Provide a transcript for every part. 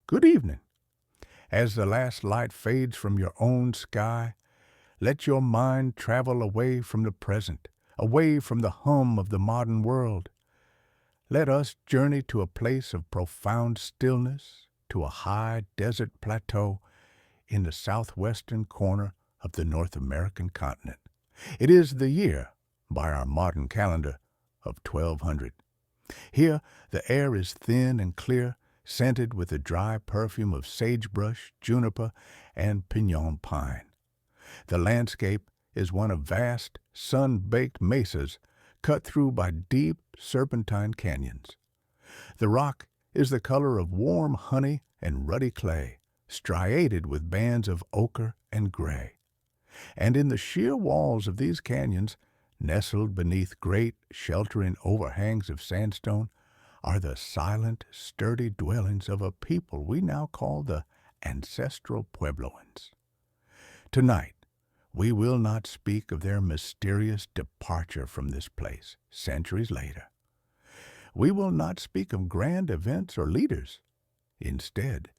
good evening. As the last light fades from your own sky, let your mind travel away from the present, away from the hum of the modern world. Let us journey to a place of profound stillness, to a high desert plateau in the southwestern corner of the North American continent. It is the year, by our modern calendar, of 1200. Here, the air is thin and clear, scented with the dry perfume of sagebrush, juniper, and pinon pine. The landscape is one of vast, sun-baked mesas cut through by deep, serpentine canyons. The rock is the color of warm honey and ruddy clay, striated with bands of ochre and gray. And in the sheer walls of these canyons, nestled beneath great, sheltering overhangs of sandstone, are the silent, sturdy dwellings of a people we now call the Ancestral Puebloans. Tonight, we will not speak of their mysterious departure from this place centuries later. We will not speak of grand events or leaders. Instead,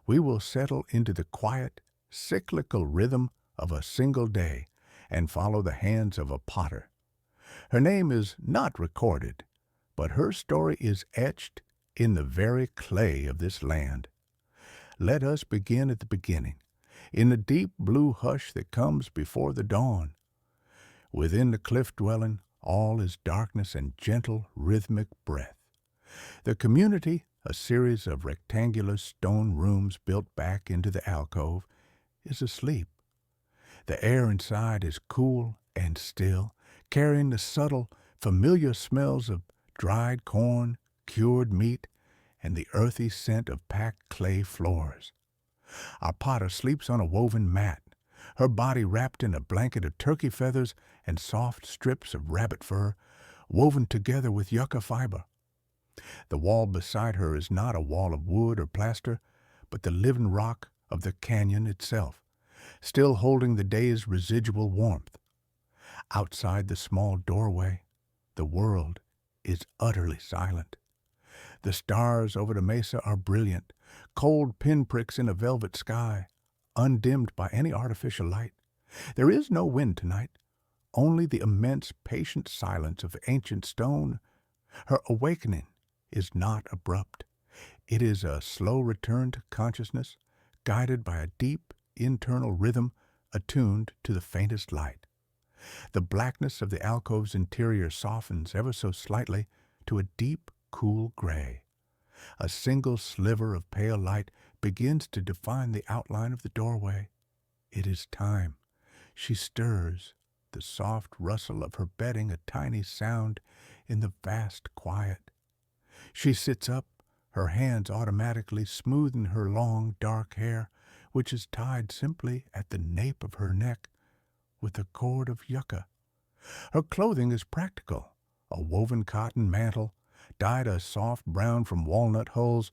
we will settle into the quiet, cyclical rhythm of a single day and follow the hands of a potter. Her name is not recorded, but her story is etched in the very clay of this land. Let us begin at the beginning, in the deep blue hush that comes before the dawn. Within the cliff dwelling, all is darkness and gentle, rhythmic breath. The community, a series of rectangular stone rooms built back into the alcove, is asleep. The air inside is cool and still, carrying the subtle, familiar smells of dried corn, cured meat, and the earthy scent of packed clay floors. Our potter sleeps on a woven mat, her body wrapped in a blanket of turkey feathers and soft strips of rabbit fur, woven together with yucca fiber. The wall beside her is not a wall of wood or plaster, but the living rock of the canyon itself, still holding the day's residual warmth. Outside the small doorway, the world is utterly silent. The stars over the mesa are brilliant, cold pinpricks in a velvet sky, undimmed by any artificial light. There is no wind tonight, only the immense, patient silence of ancient stone. Her awakening is not abrupt. It is a slow return to consciousness, guided by a deep, internal rhythm attuned to the faintest light. The blackness of the alcove's interior softens ever so slightly to a deep, cool gray. A single sliver of pale light begins to define the outline of the doorway. It is time. She stirs, the soft rustle of her bedding a tiny sound in the vast quiet. She sits up, her hands automatically smoothing her long, dark hair, which is tied simply at the nape of her neck with a cord of yucca. Her clothing is practical, a woven cotton mantle, dyed a soft brown from walnut hulls,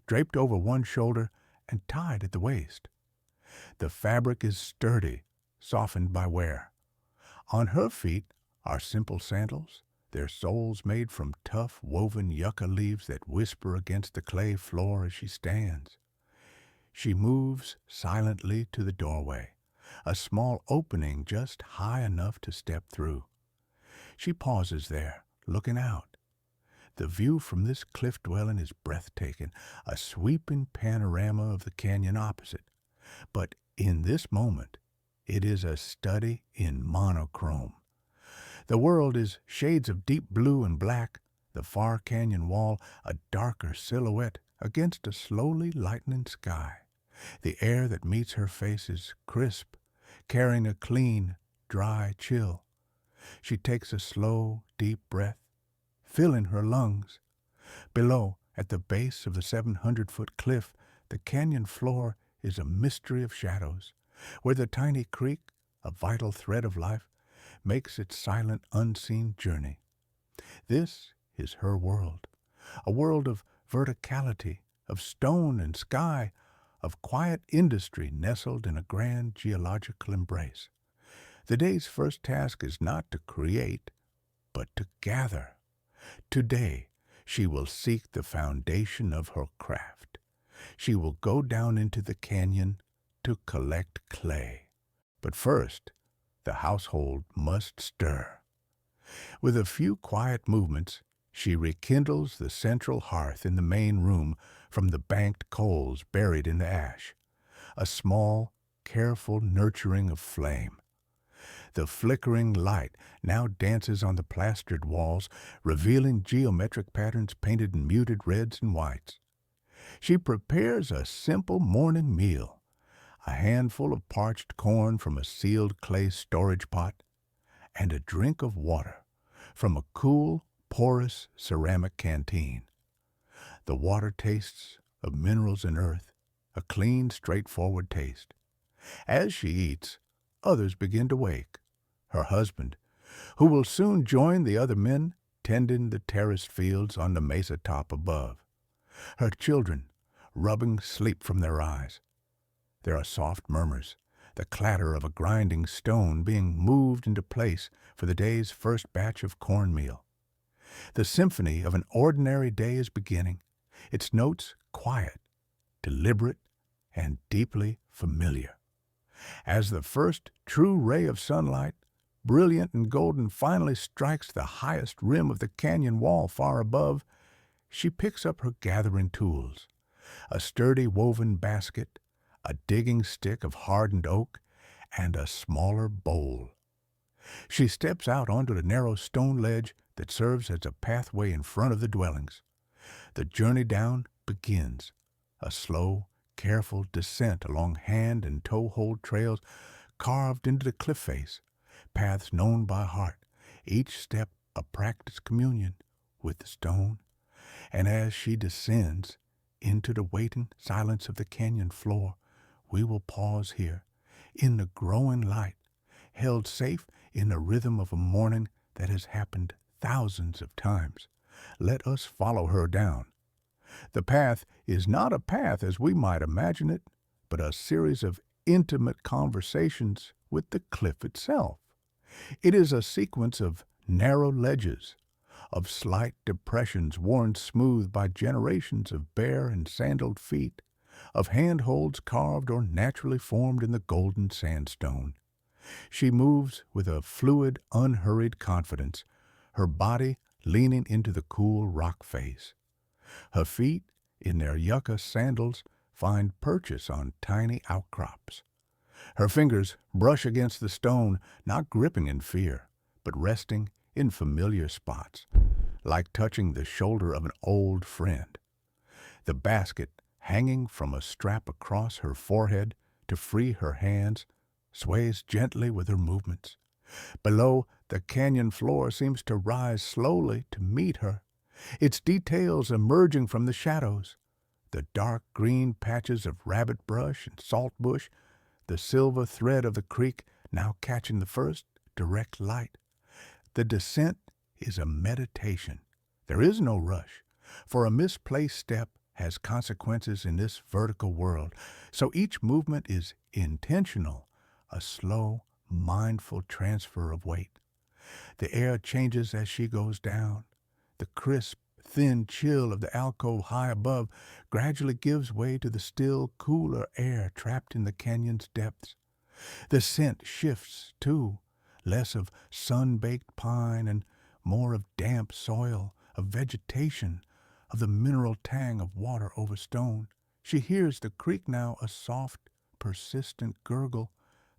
draped over one shoulder and tied at the waist. The fabric is sturdy, softened by wear. On her feet are simple sandals, their soles made from tough, woven yucca leaves that whisper against the clay floor as she stands. She moves silently to the doorway, a small opening just high enough to step through. She pauses there, looking out. The view from this cliff dwelling is breathtaking, a sweeping panorama of the canyon opposite. But in this moment, it is a study in monochrome. The world is shades of deep blue and black, the far canyon wall a darker silhouette against a slowly lightening sky. The air that meets her face is crisp, carrying a clean, dry chill. She takes a slow, deep breath, filling her lungs. Below, at the base of the 700-foot cliff, the canyon floor is a mystery of shadows, where the tiny creek, a vital thread of life, makes its silent, unseen journey. This is her world, a world of verticality, of stone and sky, of quiet industry nestled in a grand geological embrace. The day's first task is not to create, but to gather. Today, she will seek the foundation of her craft. She will go down into the canyon to collect clay. But first, the household must stir. With a few quiet movements, she rekindles the central hearth in the main room from the banked coals buried in the ash. A small, careful nurturing of flame. The flickering light now dances on the plastered walls, revealing geometric patterns painted in muted reds and whites. She prepares a simple morning meal, a handful of parched corn from a sealed clay storage pot, and a drink of water from a cool, porous ceramic canteen. The water tastes of minerals and earth, a clean, straightforward taste. As she eats, others begin to wake. Her husband, who will soon join the other men tending the terraced fields on the mesa top above. Her children, rubbing sleep from their eyes. There are soft murmurs, the clatter of a grinding stone being moved into place for the day's first batch of cornmeal. The symphony of an ordinary day is beginning, its notes quiet, deliberate, and deeply familiar. As the first true ray of sunlight, brilliant and golden, finally strikes the highest rim of the canyon wall far above, she picks up her gathering tools, a sturdy woven basket, a digging stick of hardened oak, and a smaller bowl. She steps out onto the narrow stone ledge that serves as a pathway in front of the dwellings. The journey down begins, a slow, careful descent along hand and toe-hold trails carved into the cliff face, paths known by heart, each step a practiced communion with the stone. And as she descends into the waiting silence of the canyon floor, we will pause here, in the growing light, held safe in the rhythm of a morning that has happened thousands of times. Let us follow her down. The path is not a path as we might imagine it, but a series of intimate conversations with the cliff itself. It is a sequence of narrow ledges, of slight depressions worn smooth by generations of bare and sandaled feet, of handholds carved or naturally formed in the golden sandstone. She moves with a fluid, unhurried confidence, her body leaning into the cool rock face. Her feet, in their yucca sandals, find purchase on tiny outcrops. Her fingers brush against the stone, not gripping in fear, but resting in familiar spots, like touching the shoulder of an old friend. The basket, hanging from a strap across her forehead to free her hands, sways gently with her movements. Below, the canyon floor seems to rise slowly to meet her, its details emerging from the shadows. The dark green patches of rabbit brush and saltbush, the silver thread of the creek now catching the first direct light. The descent is a meditation. There is no rush, for a misplaced step has consequences in this vertical world, so each movement is intentional, a slow, mindful transfer of weight. The air changes as she goes down. The crisp, thin chill of the alcove high above gradually gives way to the still, cooler air trapped in the canyon's depths. The scent shifts, too, less of sun-baked pine and more of damp soil, of vegetation, of the mineral tang of water over stone. She hears the creek now a soft, persistent gurgle,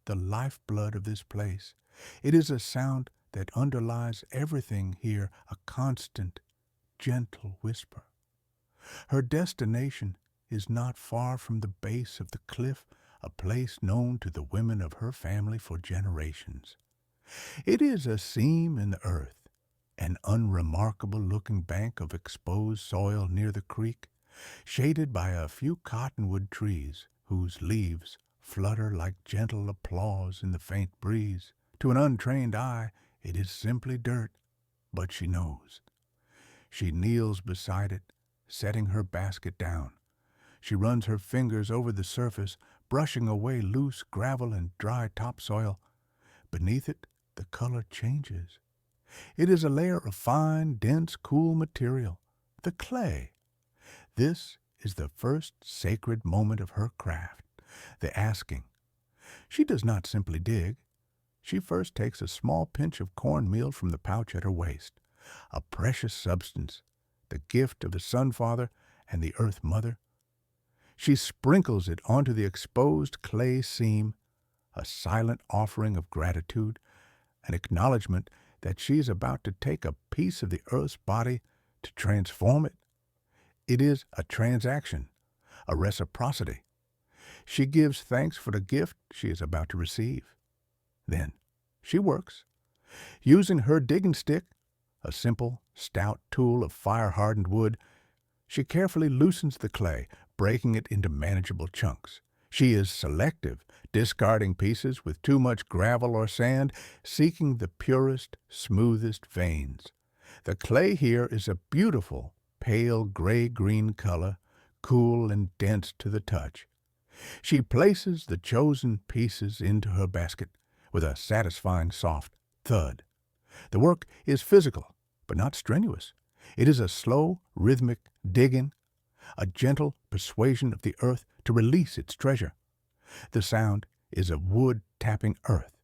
the lifeblood of this place. It is a sound that underlies everything here, a constant, gentle whisper. Her destination is not far from the base of the cliff, a place known to the women of her family for generations. It is a seam in the earth, an unremarkable-looking bank of exposed soil near the creek, shaded by a few cottonwood trees whose leaves flutter like gentle applause in the faint breeze. To an untrained eye, it is simply dirt, but she knows. She kneels beside it, setting her basket down. She runs her fingers over the surface, brushing away loose gravel and dry topsoil. Beneath it, the color changes. It is a layer of fine, dense, cool material, the clay. This is the first sacred moment of her craft, the asking. She does not simply dig. She first takes a small pinch of cornmeal from the pouch at her waist, a precious substance, the gift of the Sun Father and the Earth Mother. She sprinkles it onto the exposed clay seam, a silent offering of gratitude, an acknowledgement that she is about to take a piece of the earth's body to transform it. It is a transaction, a reciprocity. She gives thanks for the gift she is about to receive. Then she works. Using her digging stick, a simple, stout tool of fire-hardened wood, she carefully loosens the clay, breaking it into manageable chunks. She is selective, discarding pieces with too much gravel or sand, seeking the purest, smoothest veins. The clay here is a beautiful, pale gray-green color, cool and dense to the touch. She places the chosen pieces into her basket with a satisfying soft thud. The work is physical, but not strenuous. It is a slow, rhythmic digging, a gentle persuasion of the earth to release its treasure. The sound is of wood tapping earth,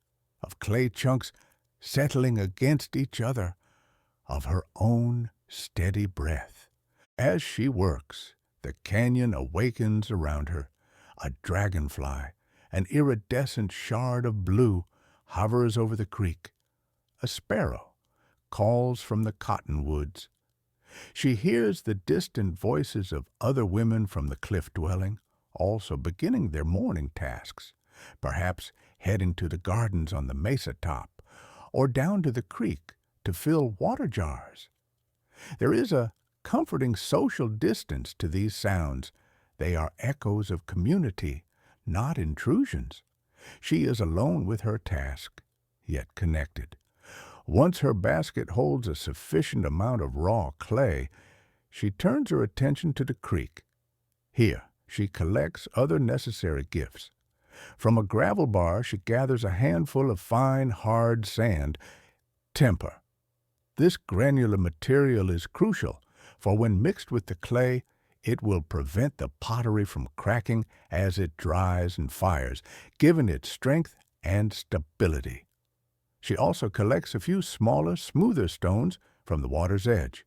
of clay chunks settling against each other, of her own steady breath. As she works, the canyon awakens around her. A dragonfly, an iridescent shard of blue, hovers over the creek. A sparrow calls from the cottonwoods. She hears the distant voices of other women from the cliff dwelling, also beginning their morning tasks, perhaps heading to the gardens on the mesa top, or down to the creek to fill water jars. There is a comforting social distance to these sounds. They are echoes of community, not intrusions. She is alone with her task, yet connected. Once her basket holds a sufficient amount of raw clay, she turns her attention to the creek. Here, she collects other necessary gifts. From a gravel bar, she gathers a handful of fine, hard sand, temper. This granular material is crucial, for when mixed with the clay, it will prevent the pottery from cracking as it dries and fires, giving it strength and stability. She also collects a few smaller, smoother stones from the water's edge.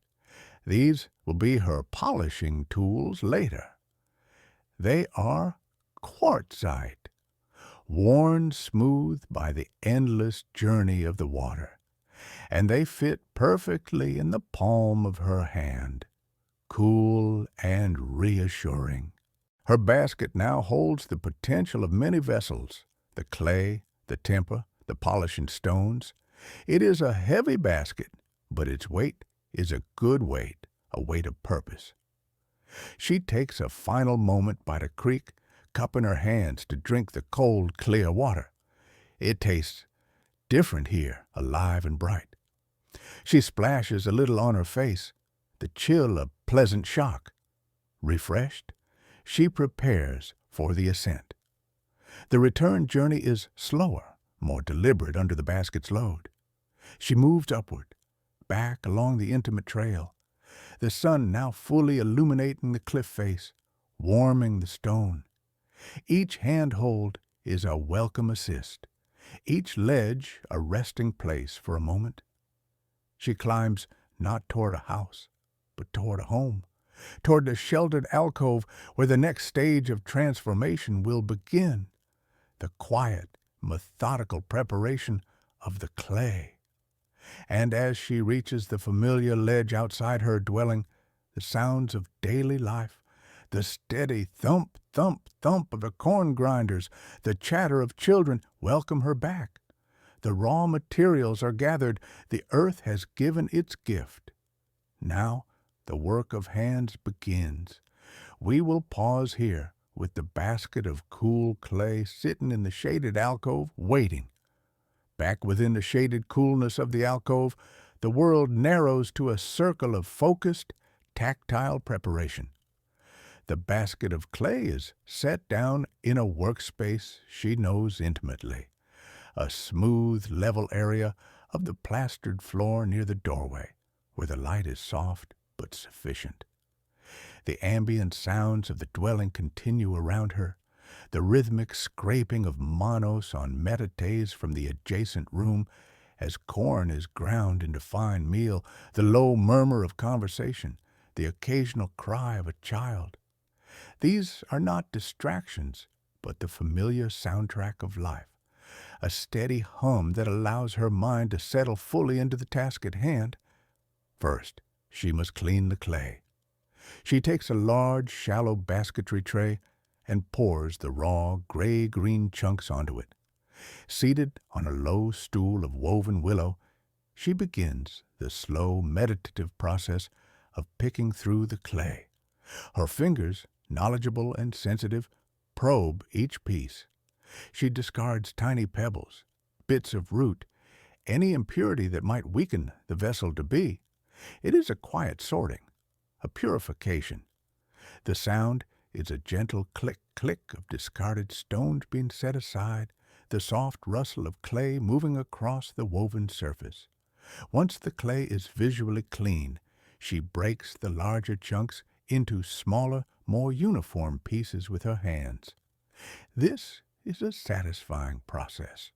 These will be her polishing tools later. They are quartzite, worn smooth by the endless journey of the water, and they fit perfectly in the palm of her hand, cool and reassuring. Her basket now holds the potential of many vessels, the clay, the temper, the polishing stones. It is a heavy basket, but its weight is a good weight, a weight of purpose. She takes a final moment by the creek, cup in her hands to drink the cold, clear water. It tastes different here, alive and bright. She splashes a little on her face, the chill a pleasant shock. Refreshed, she prepares for the ascent. The return journey is slower, more deliberate under the basket's load. She moves upward, back along the intimate trail, the sun now fully illuminating the cliff face, warming the stone. Each handhold is a welcome assist, each ledge a resting place for a moment. She climbs not toward a house, but toward a home, toward the sheltered alcove where the next stage of transformation will begin, the quiet, methodical preparation of the clay. And as she reaches the familiar ledge outside her dwelling, the sounds of daily life, the steady thump, thump, thump of the corn grinders, the chatter of children welcome her back. The raw materials are gathered, the earth has given its gift. Now the work of hands begins. We will pause here with the basket of cool clay sitting in the shaded alcove, waiting. Back within the shaded coolness of the alcove, the world narrows to a circle of focused, tactile preparation. The basket of clay is set down in a workspace she knows intimately, a smooth, level area of the plastered floor near the doorway, where the light is soft but sufficient. The ambient sounds of the dwelling continue around her, the rhythmic scraping of manos on meditates from the adjacent room as corn is ground into fine meal, the low murmur of conversation, the occasional cry of a child. These are not distractions, but the familiar soundtrack of life, a steady hum that allows her mind to settle fully into the task at hand. First, she must clean the clay. She takes a large, shallow basketry tray and pours the raw, gray-green chunks onto it. Seated on a low stool of woven willow, she begins the slow, meditative process of picking through the clay. Her fingers, knowledgeable and sensitive, probe each piece. She discards tiny pebbles, bits of root, any impurity that might weaken the vessel to be. It is a quiet sorting, a purification. The sound is a gentle click-click of discarded stones being set aside, the soft rustle of clay moving across the woven surface. Once the clay is visually clean, she breaks the larger chunks into smaller, more uniform pieces with her hands. This is a satisfying process.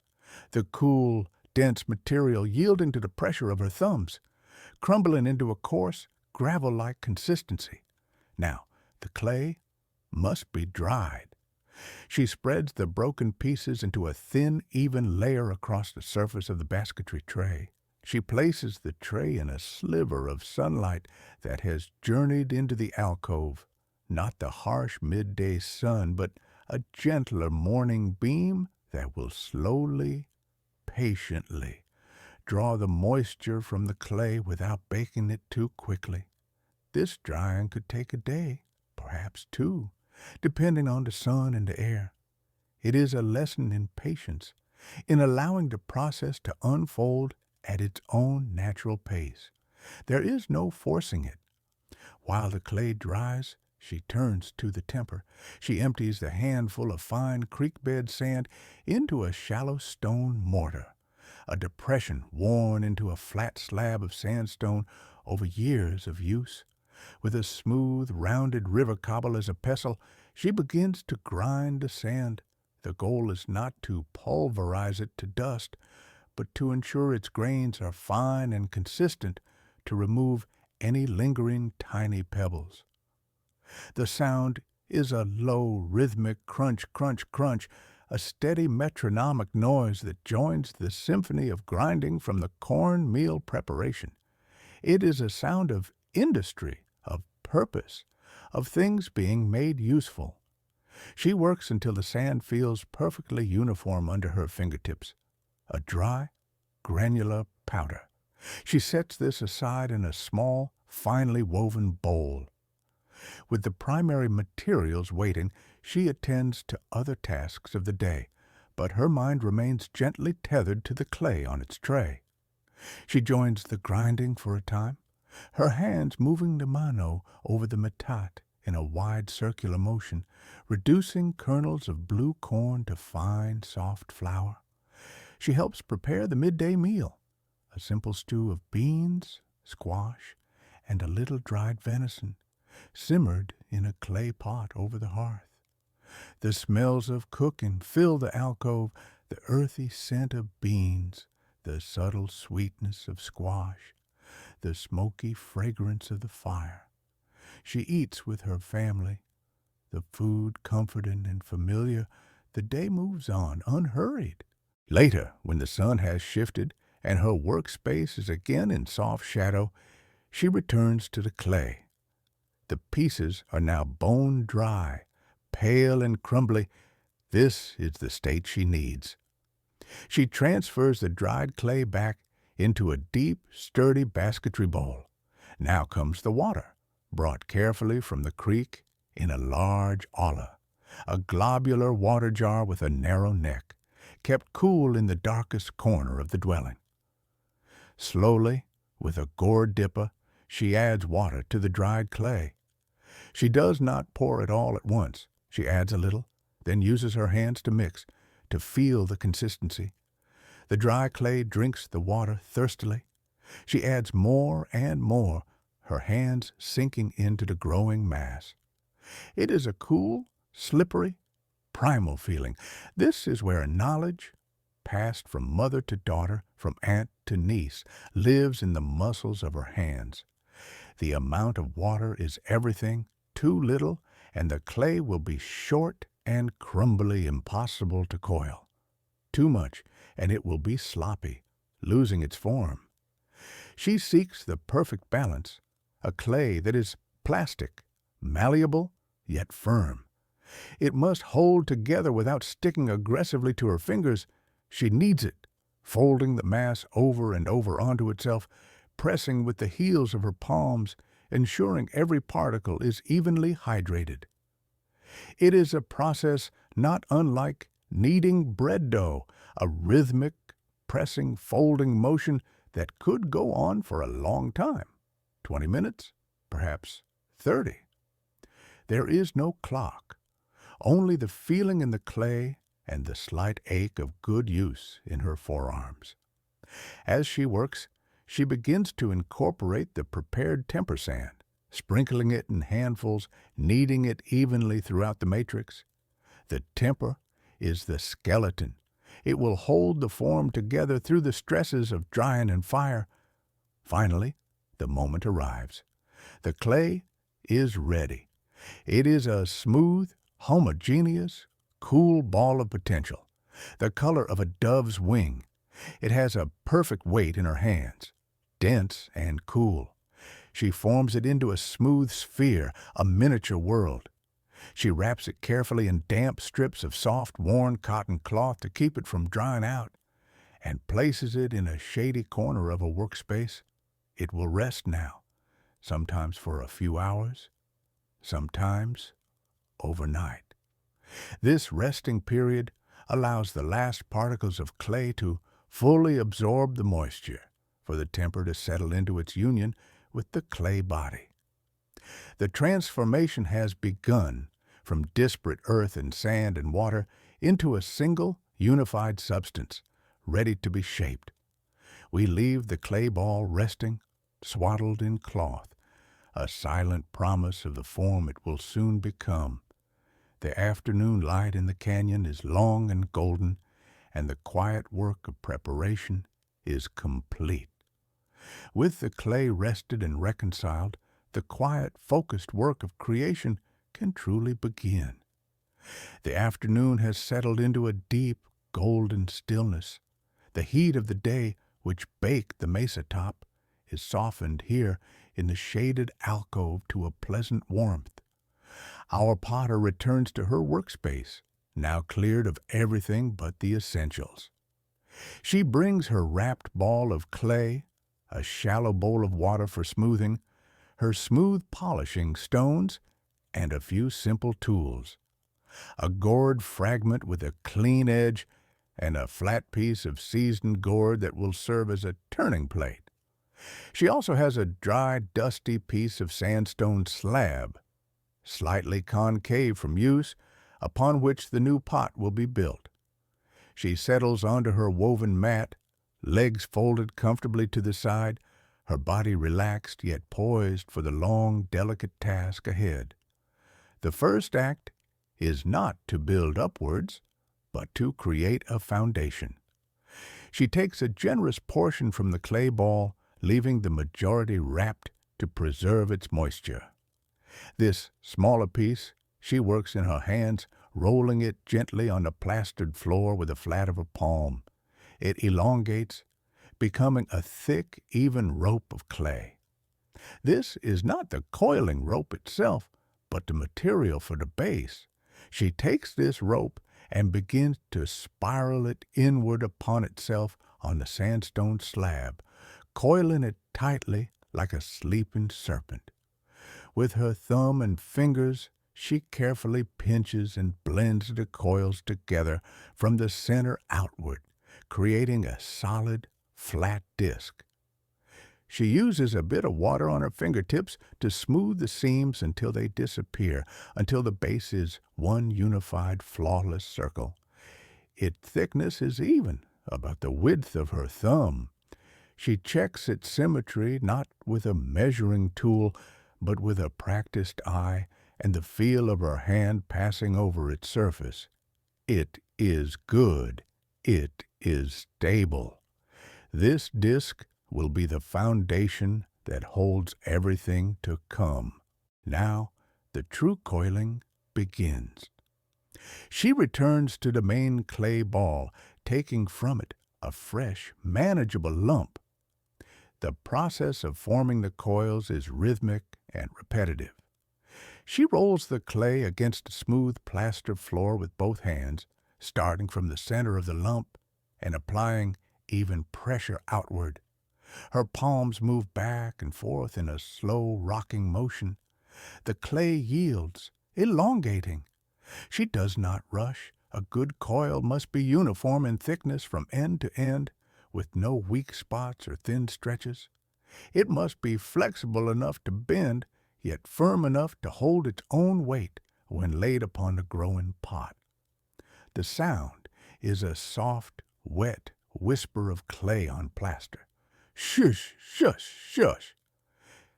The cool, dense material yielding to the pressure of her thumbs, crumbling into a coarse, gravel-like consistency. Now, the clay must be dried. She spreads the broken pieces into a thin, even layer across the surface of the basketry tray. She places the tray in a sliver of sunlight that has journeyed into the alcove, not the harsh midday sun, but a gentler morning beam that will slowly, patiently draw the moisture from the clay without baking it too quickly. This drying could take a day, perhaps two, depending on the sun and the air. It is a lesson in patience, in allowing the process to unfold at its own natural pace. There is no forcing it. While the clay dries, she turns to the temper. She empties the handful of fine creek-bed sand into a shallow stone mortar, a depression worn into a flat slab of sandstone over years of use. With a smooth, rounded river cobble as a pestle, she begins to grind the sand. The goal is not to pulverize it to dust, but to ensure its grains are fine and consistent, to remove any lingering tiny pebbles. The sound is a low, rhythmic crunch, crunch, crunch, a steady metronomic noise that joins the symphony of grinding from the cornmeal preparation. It is a sound of industry, of purpose, of things being made useful. She works until the sand feels perfectly uniform under her fingertips, a dry, granular powder. She sets this aside in a small, finely woven bowl. With the primary materials waiting, she attends to other tasks of the day, but her mind remains gently tethered to the clay on its tray. She joins the grinding for a time, her hands moving the mano over the metat in a wide circular motion, reducing kernels of blue corn to fine, soft flour. She helps prepare the midday meal, a simple stew of beans, squash, and a little dried venison, simmered in a clay pot over the hearth. The smells of cooking fill the alcove, the earthy scent of beans, the subtle sweetness of squash, the smoky fragrance of the fire. She eats with her family, the food comforting and familiar. The day moves on, unhurried. Later, when the sun has shifted and her workspace is again in soft shadow, she returns to the clay. The pieces are now bone dry, pale and crumbly. This is the state she needs. She transfers the dried clay back into a deep, sturdy basketry bowl. Now comes the water, brought carefully from the creek in a large olla, a globular water jar with a narrow neck, kept cool in the darkest corner of the dwelling. Slowly, with a gourd dipper, she adds water to the dried clay. She does not pour it all at once. She adds a little, then uses her hands to mix, to feel the consistency. The dry clay drinks the water thirstily. She adds more and more, her hands sinking into the growing mass. It is a cool, slippery, primal feeling. This is where knowledge, passed from mother to daughter, from aunt to niece, lives in the muscles of her hands. The amount of water is everything, too little, and the clay will be short and crumbly, impossible to coil. Too much, and it will be sloppy, losing its form. She seeks the perfect balance, a clay that is plastic, malleable, yet firm. It must hold together without sticking aggressively to her fingers. She kneads it, folding the mass over and over onto itself, pressing with the heels of her palms, ensuring every particle is evenly hydrated. It is a process not unlike kneading bread dough, a rhythmic, pressing, folding motion that could go on for a long time, 20 minutes, perhaps 30. There is no clock, only the feeling in the clay and the slight ache of good use in her forearms. As she works, she begins to incorporate the prepared temper sand, sprinkling it in handfuls, kneading it evenly throughout the matrix. The temper is the skeleton. It will hold the form together through the stresses of drying and fire. Finally, the moment arrives. The clay is ready. It is a smooth, homogeneous, cool ball of potential, the color of a dove's wing. It has a perfect weight in her hands, dense and cool. She forms it into a smooth sphere, a miniature world. She wraps it carefully in damp strips of soft, worn cotton cloth to keep it from drying out, and places it in a shady corner of a workspace. It will rest now, sometimes for a few hours, sometimes overnight. This resting period allows the last particles of clay to fully absorb the moisture, for the temper to settle into its union with the clay body. The transformation has begun from disparate earth and sand and water into a single, unified substance, ready to be shaped. We leave the clay ball resting, swaddled in cloth, a silent promise of the form it will soon become. The afternoon light in the canyon is long and golden, and the quiet work of preparation is complete. With the clay rested and reconciled, the quiet, focused work of creation can truly begin. The afternoon has settled into a deep, golden stillness. The heat of the day, which baked the mesa top, is softened here in the shaded alcove to a pleasant warmth. Our potter returns to her workspace, now cleared of everything but the essentials. She brings her wrapped ball of clay, a shallow bowl of water for smoothing, her smooth polishing stones, and a few simple tools. A gourd fragment with a clean edge and a flat piece of seasoned gourd that will serve as a turning plate. She also has a dry, dusty piece of sandstone slab, slightly concave from use, upon which the new pot will be built. She settles onto her woven mat, legs folded comfortably to the side, her body relaxed yet poised for the long, delicate task ahead. The first act is not to build upwards, but to create a foundation. She takes a generous portion from the clay ball, leaving the majority wrapped to preserve its moisture. This smaller piece she works in her hands, rolling it gently on the plastered floor with the flat of a palm. It elongates, becoming a thick, even rope of clay. This is not the coiling rope itself, but the material for the base. She takes this rope and begins to spiral it inward upon itself on the sandstone slab, coiling it tightly like a sleeping serpent. With her thumb and fingers, she carefully pinches and blends the coils together from the center outward, creating a solid, flat disc. She uses a bit of water on her fingertips to smooth the seams until they disappear, until the base is one unified, flawless circle. Its thickness is even, about the width of her thumb. She checks its symmetry not with a measuring tool, but with a practiced eye and the feel of her hand passing over its surface. It is good. It is stable. This disc will be the foundation that holds everything to come. Now, the true coiling begins. She returns to the main clay ball, taking from it a fresh, manageable lump. The process of forming the coils is rhythmic and repetitive. She rolls the clay against a smooth plaster floor with both hands, starting from the center of the lump and applying even pressure outward. Her palms move back and forth in a slow, rocking motion. The clay yields, elongating. She does not rush. A good coil must be uniform in thickness from end to end, with no weak spots or thin stretches. It must be flexible enough to bend, yet firm enough to hold its own weight when laid upon the growing pot. The sound is a soft, wet whisper of clay on plaster. Shush, shush, shush.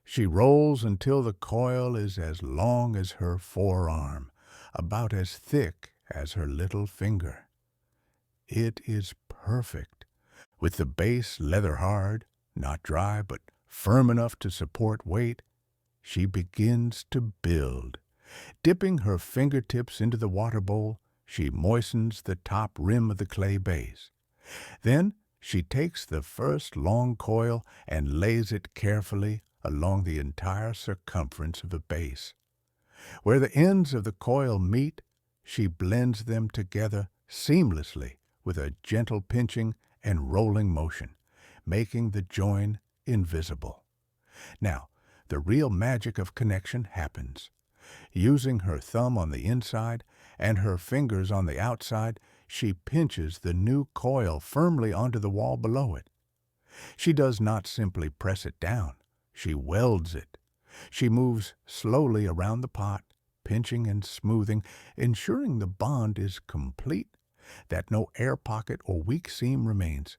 She rolls until the coil is as long as her forearm, about as thick as her little finger. It is perfect, with the base leather hard, not dry, but firm enough to support weight. She begins to build. Dipping her fingertips into the water bowl, she moistens the top rim of the clay base. Then she takes the first long coil and lays it carefully along the entire circumference of the base. Where the ends of the coil meet, she blends them together seamlessly with a gentle pinching and rolling motion, making the join invisible. Now, the real magic of connection happens. Using her thumb on the inside and her fingers on the outside, she pinches the new coil firmly onto the wall below it. She does not simply press it down. She welds it. She moves slowly around the pot, pinching and smoothing, ensuring the bond is complete, that no air pocket or weak seam remains.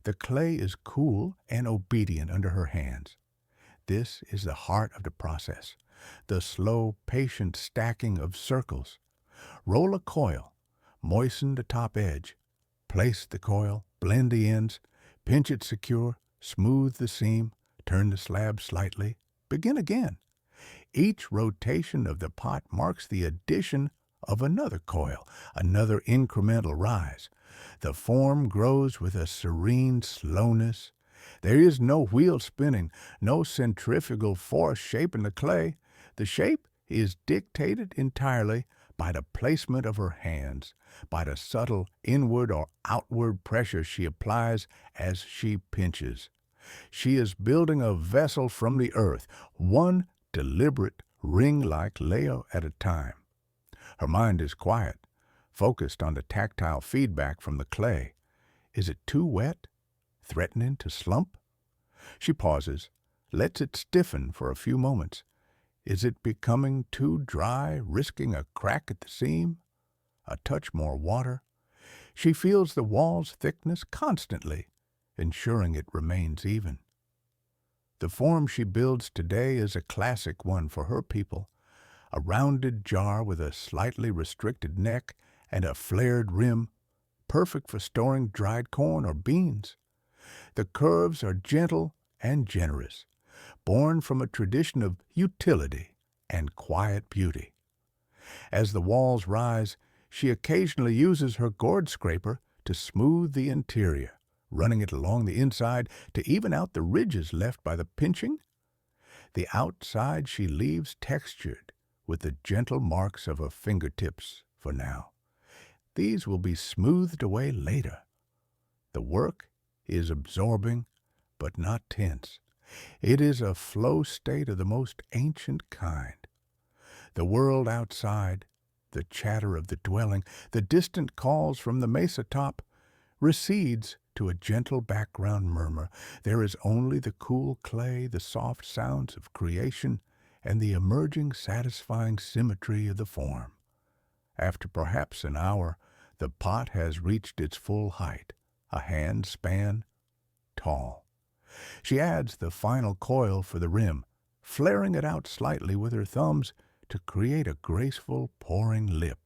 The clay is cool and obedient under her hands. This is the heart of the process, the slow, patient stacking of circles. Roll a coil, moisten the top edge, place the coil, blend the ends, pinch it secure, smooth the seam, turn the slab slightly, begin again. Each rotation of the pot marks the addition of another coil, another incremental rise. The form grows with a serene slowness. There is no wheel spinning, no centrifugal force shaping the clay. The shape is dictated entirely by the placement of her hands, by the subtle inward or outward pressure she applies as she pinches. She is building a vessel from the earth, one deliberate, ring-like layer at a time. Her mind is quiet, focused on the tactile feedback from the clay. Is it too wet? Threatening to slump? She pauses, lets it stiffen for a few moments. Is it becoming too dry, risking a crack at the seam? A touch more water? She feels the wall's thickness constantly, ensuring it remains even. The form she builds today is a classic one for her people, a rounded jar with a slightly restricted neck and a flared rim, perfect for storing dried corn or beans. The curves are gentle and generous, born from a tradition of utility and quiet beauty. As the walls rise, she occasionally uses her gourd scraper to smooth the interior, running it along the inside to even out the ridges left by the pinching. The outside she leaves textured with the gentle marks of her fingertips for now. These will be smoothed away later. The work is absorbing, but not tense. It is a flow state of the most ancient kind. The world outside, the chatter of the dwelling, the distant calls from the mesa top, recedes to a gentle background murmur. There is only the cool clay, the soft sounds of creation, and the emerging satisfying symmetry of the form. After perhaps an hour, the pot has reached its full height, a hand span tall. She adds the final coil for the rim, flaring it out slightly with her thumbs to create a graceful pouring lip.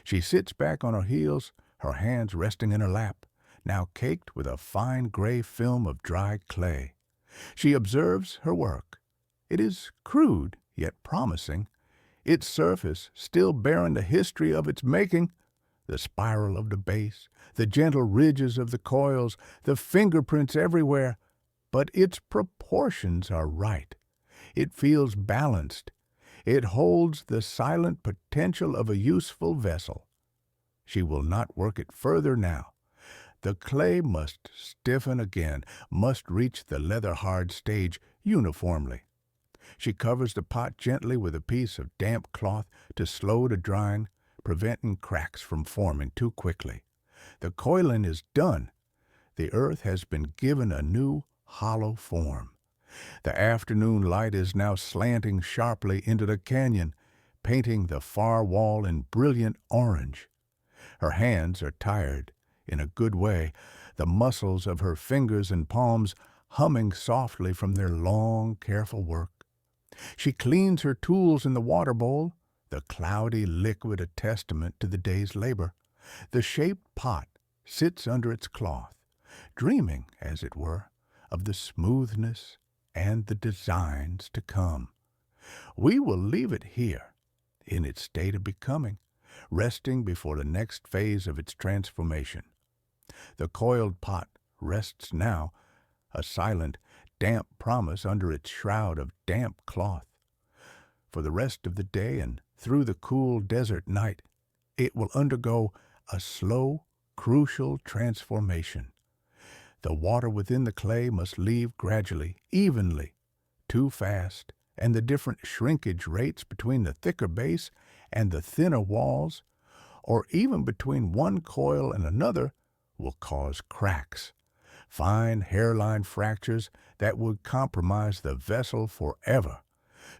She sits back on her heels, her hands resting in her lap, now caked with a fine gray film of dry clay. She observes her work. It is crude, yet promising, its surface still bearing the history of its making, the spiral of the base, the gentle ridges of the coils, the fingerprints everywhere, but its proportions are right. It feels balanced. It holds the silent potential of a useful vessel. She will not work it further now. The clay must stiffen again, must reach the leather-hard stage uniformly. She covers the pot gently with a piece of damp cloth to slow the drying, preventing cracks from forming too quickly. The coiling is done. The earth has been given a new, hollow form. The afternoon light is now slanting sharply into the canyon, painting the far wall in brilliant orange. Her hands are tired, in a good way, the muscles of her fingers and palms humming softly from their long, careful work. She cleans her tools in the water bowl, the cloudy liquid a testament to the day's labor. The shaped pot sits under its cloth, dreaming, as it were, of the smoothness and the designs to come. We will leave it here, in its state of becoming, resting before the next phase of its transformation. The coiled pot rests now, a silent, damp promise under its shroud of damp cloth. For the rest of the day and through the cool desert night, it will undergo a slow, crucial transformation. The water within the clay must leave gradually, evenly. Too fast, and the different shrinkage rates between the thicker base and the thinner walls, or even between one coil and another, will cause cracks, fine hairline fractures that would compromise the vessel forever.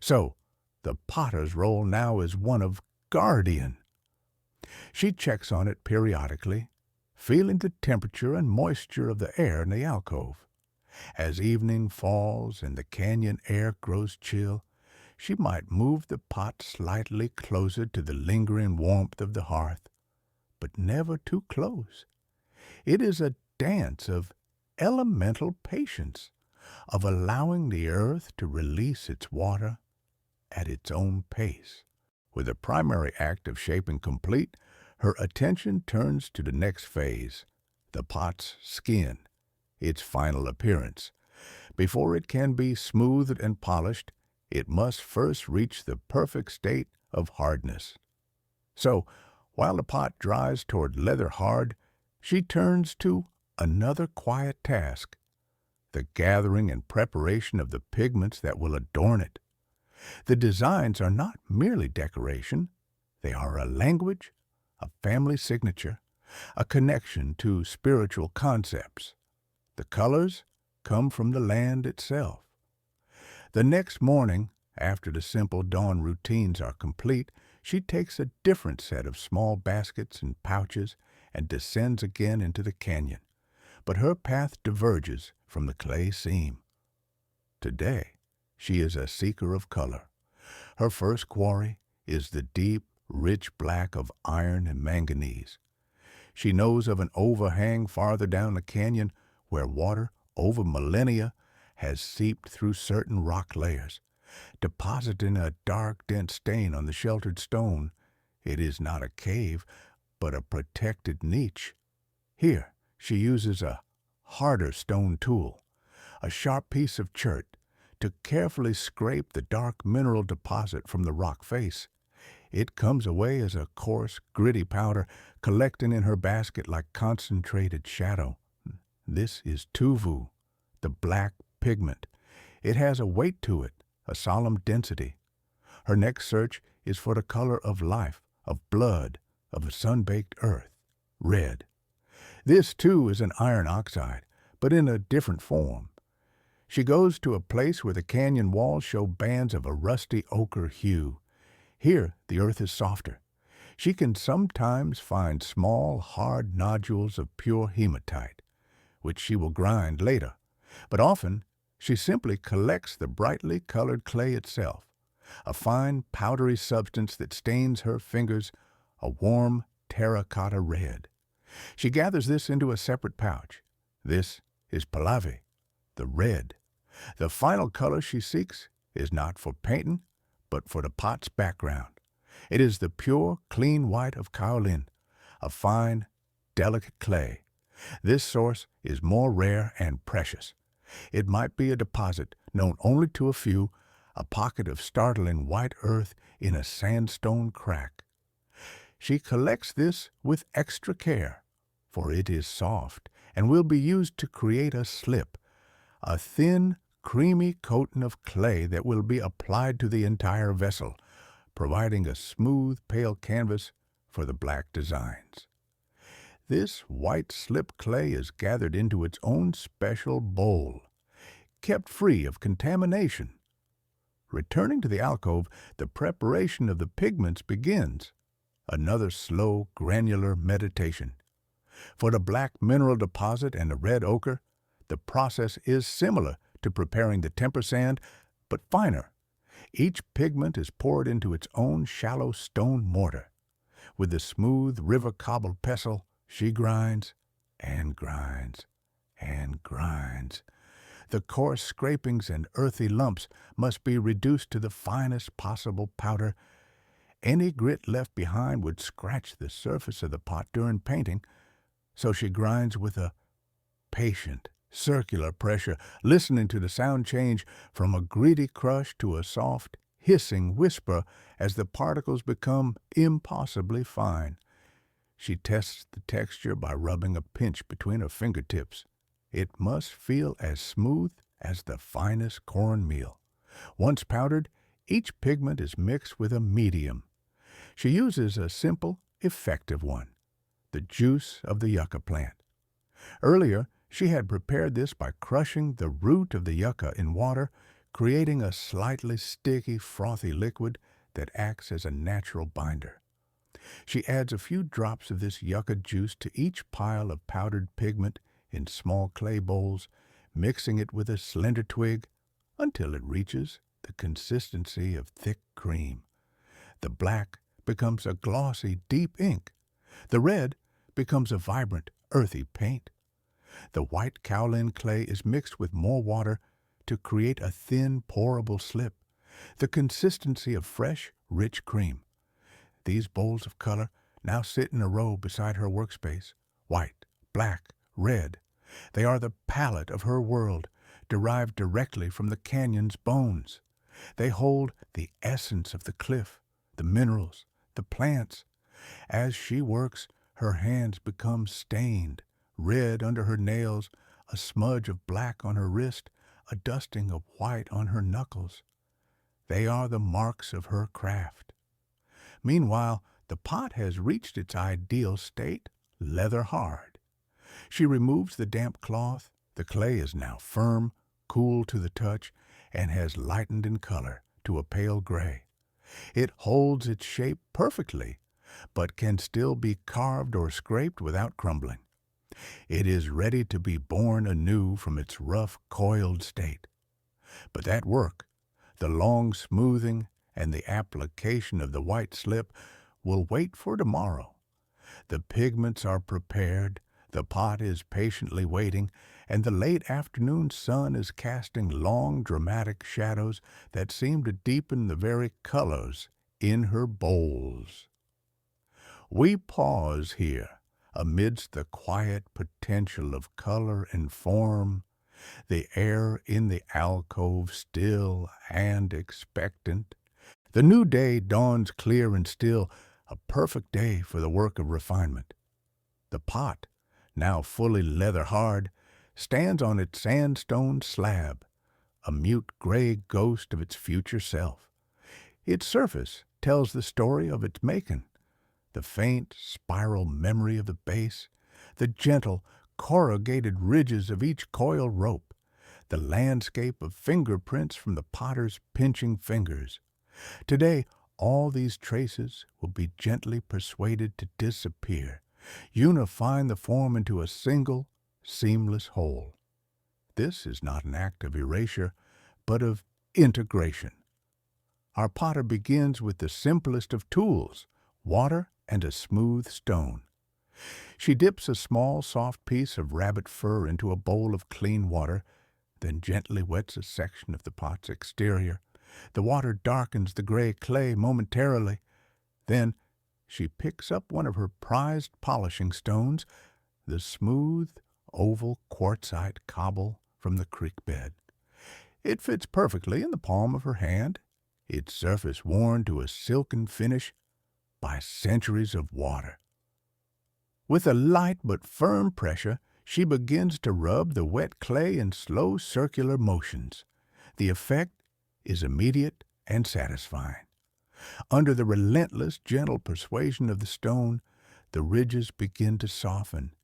So, the potter's role now is one of guardian. She checks on it periodically, feeling the temperature and moisture of the air in the alcove. As evening falls and the canyon air grows chill, she might move the pot slightly closer to the lingering warmth of the hearth, but never too close. It is a dance of elemental patience, of allowing the earth to release its water at its own pace. With the primary act of shaping complete, her attention turns to the next phase, the pot's skin, its final appearance. Before it can be smoothed and polished, it must first reach the perfect state of hardness. So, while the pot dries toward leather hard, she turns to another quiet task, the gathering and preparation of the pigments that will adorn it. The designs are not merely decoration. They are a language, a family signature, a connection to spiritual concepts. The colors come from the land itself. The next morning, after the simple dawn routines are complete, she takes a different set of small baskets and pouches and descends again into the canyon. But her path diverges from the clay seam. Today, she is a seeker of color. Her first quarry is the deep, rich black of iron and manganese. She knows of an overhang farther down the canyon where water, over millennia, has seeped through certain rock layers, depositing a dark, dense stain on the sheltered stone. It is not a cave, but a protected niche. Here, she uses a harder stone tool, a sharp piece of chert, to carefully scrape the dark mineral deposit from the rock face. It comes away as a coarse, gritty powder, collecting in her basket like concentrated shadow. This is tuvu, the black pigment. It has a weight to it, a solemn density. Her next search is for the color of life, of blood, of a sun-baked earth, red. This, too, is an iron oxide, but in a different form. She goes to a place where the canyon walls show bands of a rusty ochre hue. Here, the earth is softer. She can sometimes find small, hard nodules of pure hematite, which she will grind later. But often, she simply collects the brightly colored clay itself, a fine powdery substance that stains her fingers a warm terracotta red. She gathers this into a separate pouch. This is palave, the red. The final color she seeks is not for painting, but for the pot's background. It is the pure, clean white of kaolin, a fine, delicate clay. This source is more rare and precious. It might be a deposit known only to a few, a pocket of startling white earth in a sandstone crack. She collects this with extra care, for it is soft and will be used to create a slip, a thin, creamy coating of clay that will be applied to the entire vessel, providing a smooth, pale canvas for the black designs. This white slip clay is gathered into its own special bowl, kept free of contamination. Returning to the alcove, the preparation of the pigments begins, another slow, granular meditation. For the black mineral deposit and the red ochre, the process is similar to preparing the temper sand, but finer. Each pigment is poured into its own shallow stone mortar. With the smooth river cobbled pestle, she grinds and grinds and grinds. The coarse scrapings and earthy lumps must be reduced to the finest possible powder. Any grit left behind would scratch the surface of the pot during painting, so she grinds with a patient, circular pressure, listening to the sound change from a gritty crush to a soft, hissing whisper as the particles become impossibly fine. She tests the texture by rubbing a pinch between her fingertips. It must feel as smooth as the finest cornmeal. Once powdered, each pigment is mixed with a medium. She uses a simple, effective one, the juice of the yucca plant. Earlier, she had prepared this by crushing the root of the yucca in water, creating a slightly sticky, frothy liquid that acts as a natural binder. She adds a few drops of this yucca juice to each pile of powdered pigment in small clay bowls, mixing it with a slender twig until it reaches the consistency of thick cream. The black becomes a glossy, deep ink. The red becomes a vibrant, earthy paint. The white kaolin clay is mixed with more water to create a thin, pourable slip, the consistency of fresh, rich cream. These bowls of color now sit in a row beside her workspace, white, black, red. They are the palette of her world, derived directly from the canyon's bones. They hold the essence of the cliff, the minerals, the plants. As she works, her hands become stained, red under her nails, a smudge of black on her wrist, a dusting of white on her knuckles. They are the marks of her craft. Meanwhile, the pot has reached its ideal state, leather hard. She removes the damp cloth. The clay is now firm, cool to the touch, and has lightened in color to a pale gray. It holds its shape perfectly, but can still be carved or scraped without crumbling. It is ready to be born anew from its rough, coiled state. But that work, the long smoothing and the application of the white slip, will wait for tomorrow. The pigments are prepared, the pot is patiently waiting, and the late afternoon sun is casting long, dramatic shadows that seem to deepen the very colors in her bowls. We pause here, amidst the quiet potential of color and form, the air in the alcove still and expectant. The new day dawns clear and still, a perfect day for the work of refinement. The pot, now fully leather hard, stands on its sandstone slab, a mute gray ghost of its future self. Its surface tells the story of its making, the faint spiral memory of the base, the gentle, corrugated ridges of each coil rope, the landscape of fingerprints from the potter's pinching fingers. Today, all these traces will be gently persuaded to disappear, unifying the form into a single, seamless whole. This is not an act of erasure, but of integration. Our potter begins with the simplest of tools, water and a smooth stone. She dips a small, soft piece of rabbit fur into a bowl of clean water, then gently wets a section of the pot's exterior. The water darkens the gray clay momentarily. Then she picks up one of her prized polishing stones, the smooth, oval quartzite cobble from the creek bed. It fits perfectly in the palm of her hand, its surface worn to a silken finish by centuries of water. With a light but firm pressure, she begins to rub the wet clay in slow circular motions. The effect is immediate and satisfying. Under the relentless, gentle persuasion of the stone, the ridges begin to soften.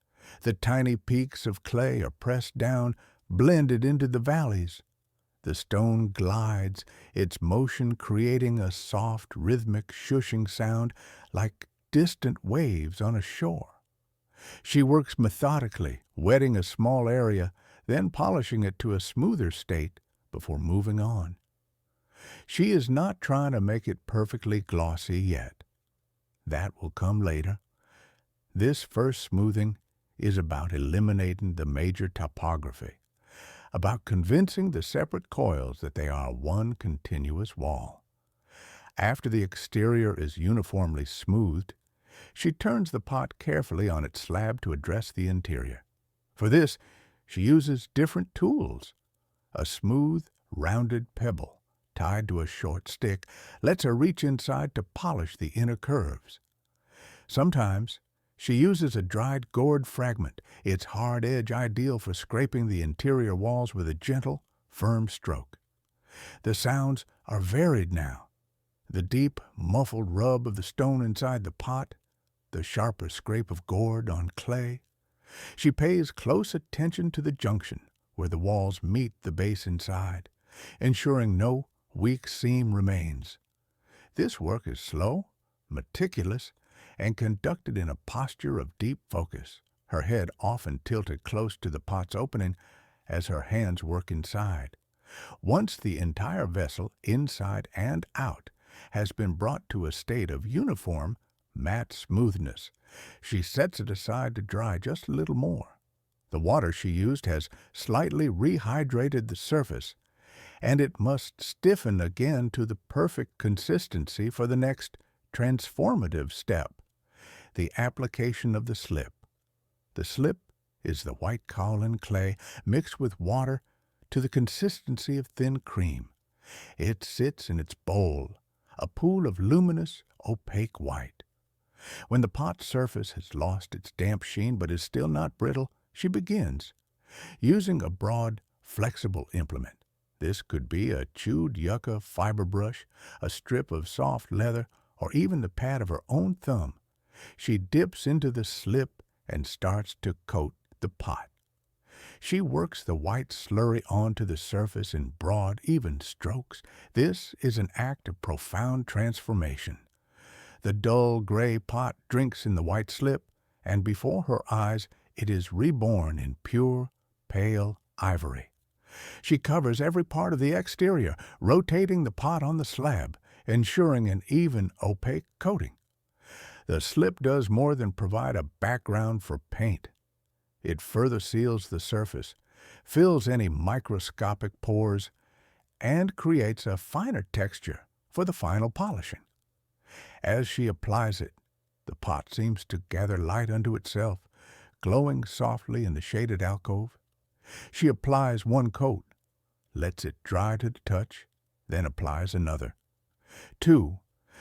The tiny peaks of clay are pressed down, blended into the valleys. The stone glides, its motion creating a soft, rhythmic, shushing sound like distant waves on a shore. She works methodically, wetting a small area, then polishing it to a smoother state before moving on. She is not trying to make it perfectly glossy yet. That will come later. This first smoothing is about eliminating the major topography, about convincing the separate coils that they are one continuous wall. After the exterior is uniformly smoothed, she turns the pot carefully on its slab to address the interior. For this, she uses different tools. A smooth, rounded pebble, tied to a short stick, lets her reach inside to polish the inner curves. Sometimes, she uses a dried gourd fragment, its hard edge ideal for scraping the interior walls with a gentle, firm stroke. The sounds are varied now. The deep, muffled rub of the stone inside the pot, the sharper scrape of gourd on clay. She pays close attention to the junction where the walls meet the base inside, ensuring no weak seam remains. This work is slow, meticulous, and conducted in a posture of deep focus, her head often tilted close to the pot's opening as her hands work inside. Once the entire vessel, inside and out, has been brought to a state of uniform, matte smoothness, she sets it aside to dry just a little more. The water she used has slightly rehydrated the surface, and it must stiffen again to the perfect consistency for the next transformative step, the application of the slip. The slip is the white kaolin clay mixed with water to the consistency of thin cream. It sits in its bowl, a pool of luminous, opaque white. When the pot's surface has lost its damp sheen but is still not brittle, she begins, using a broad, flexible implement. This could be a chewed yucca fiber brush, a strip of soft leather, or even the pad of her own thumb. She dips into the slip and starts to coat the pot. She works the white slurry onto the surface in broad, even strokes. This is an act of profound transformation. The dull gray pot drinks in the white slip, and before her eyes it is reborn in pure, pale ivory. She covers every part of the exterior, rotating the pot on the slab, ensuring an even, opaque coating. The slip does more than provide a background for paint. It further seals the surface, fills any microscopic pores, and creates a finer texture for the final polishing. As she applies it, the pot seems to gather light unto itself, glowing softly in the shaded alcove. She applies one coat, lets it dry to the touch, then applies another. 2,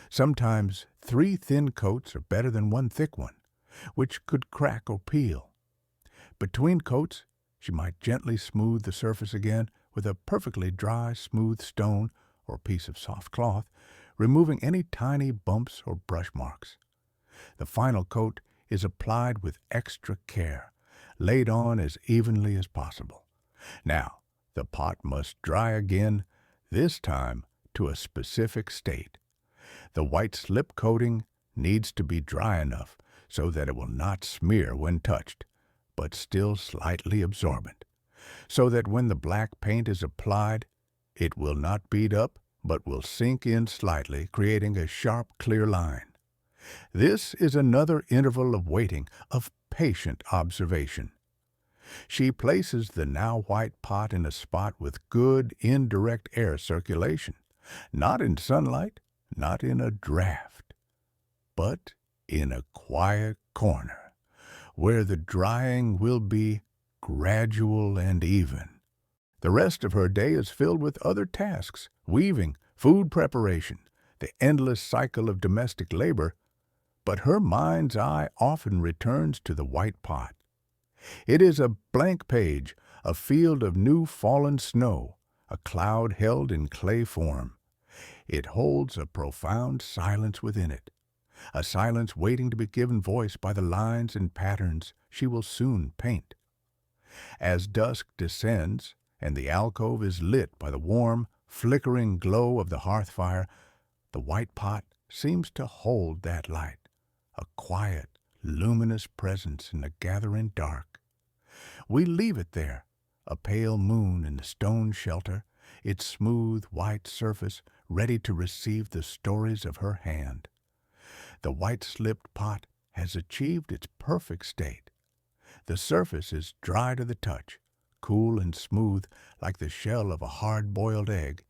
sometimes 3 thin coats are better than one thick one, which could crack or peel. Between coats, she might gently smooth the surface again with a perfectly dry, smooth stone or piece of soft cloth, removing any tiny bumps or brush marks. The final coat is applied with extra care, laid on as evenly as possible. Now, the pot must dry again, this time to a specific state. The white slip coating needs to be dry enough so that it will not smear when touched, but still slightly absorbent. so that when the black paint is applied, it will not bead up, but will sink in slightly, creating a sharp, clear line. This is another interval of waiting, of patient observation. She places the now white pot in a spot with good indirect air circulation, not in sunlight, not in a draft, but in a quiet corner, where the drying will be gradual and even. The rest of her day is filled with other tasks, weaving, food preparation, the endless cycle of domestic labor, but her mind's eye often returns to the white pot. It is a blank page, a field of new fallen snow, a cloud held in clay form. It holds a profound silence within it, a silence waiting to be given voice by the lines and patterns she will soon paint. As dusk descends, and the alcove is lit by the warm, flickering glow of the hearth fire, the white pot seems to hold that light, a quiet, luminous presence in the gathering dark. We leave it there, a pale moon in the stone shelter, its smooth white surface ready to receive the stories of her hand. The white-slipped pot has achieved its perfect state. The surface is dry to the touch, cool and smooth like the shell of a hard-boiled egg,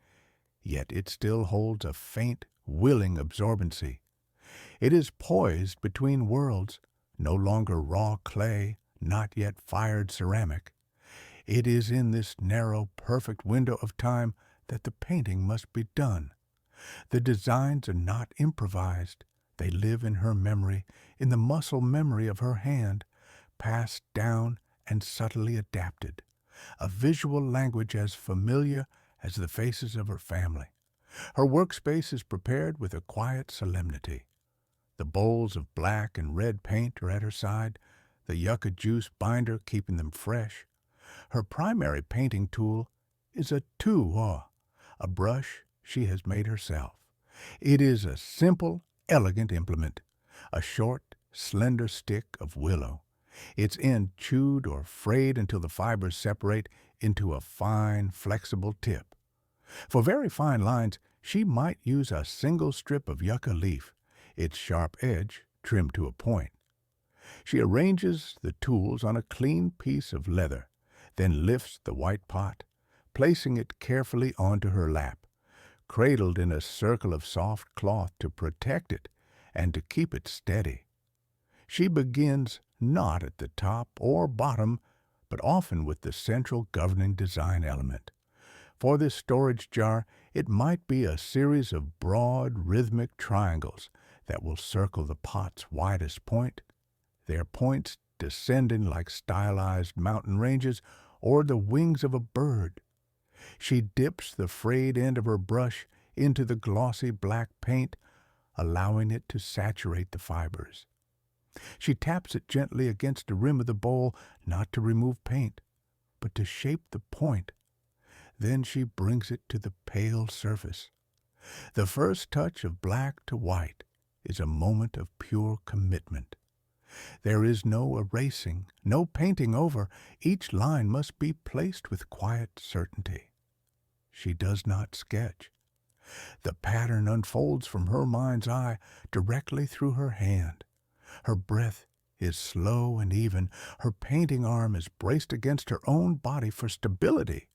yet it still holds a faint, willing absorbency. It is poised between worlds, no longer raw clay, not yet fired ceramic. It is in this narrow, perfect window of time that the painting must be done. The designs are not improvised. They live in her memory, in the muscle memory of her hand, passed down and subtly adapted, a visual language as familiar as the faces of her family. Her workspace is prepared with a quiet solemnity. The bowls of black and red paint are at her side, the yucca juice binder keeping them fresh. Her primary painting tool is a tuwa, a brush she has made herself. It is a simple, elegant implement, a short, slender stick of willow, its end chewed or frayed until the fibers separate into a fine, flexible tip. For very fine lines, she might use a single strip of yucca leaf, its sharp edge trimmed to a point. She arranges the tools on a clean piece of leather, then lifts the white pot, placing it carefully onto her lap, cradled in a circle of soft cloth to protect it and to keep it steady. She begins not at the top or bottom, but often with the central governing design element. For this storage jar, it might be a series of broad, rhythmic triangles that will circle the pot's widest point, their points descending like stylized mountain ranges or the wings of a bird. She dips the frayed end of her brush into the glossy black paint, allowing it to saturate the fibers. She taps it gently against the rim of the bowl, not to remove paint, but to shape the point. Then she brings it to the pale surface. The first touch of black to white is a moment of pure commitment. There is no erasing, no painting over. Each line must be placed with quiet certainty. She does not sketch. The pattern unfolds from her mind's eye directly through her hand. Her breath is slow and even. Her painting arm is braced against her own body for stability.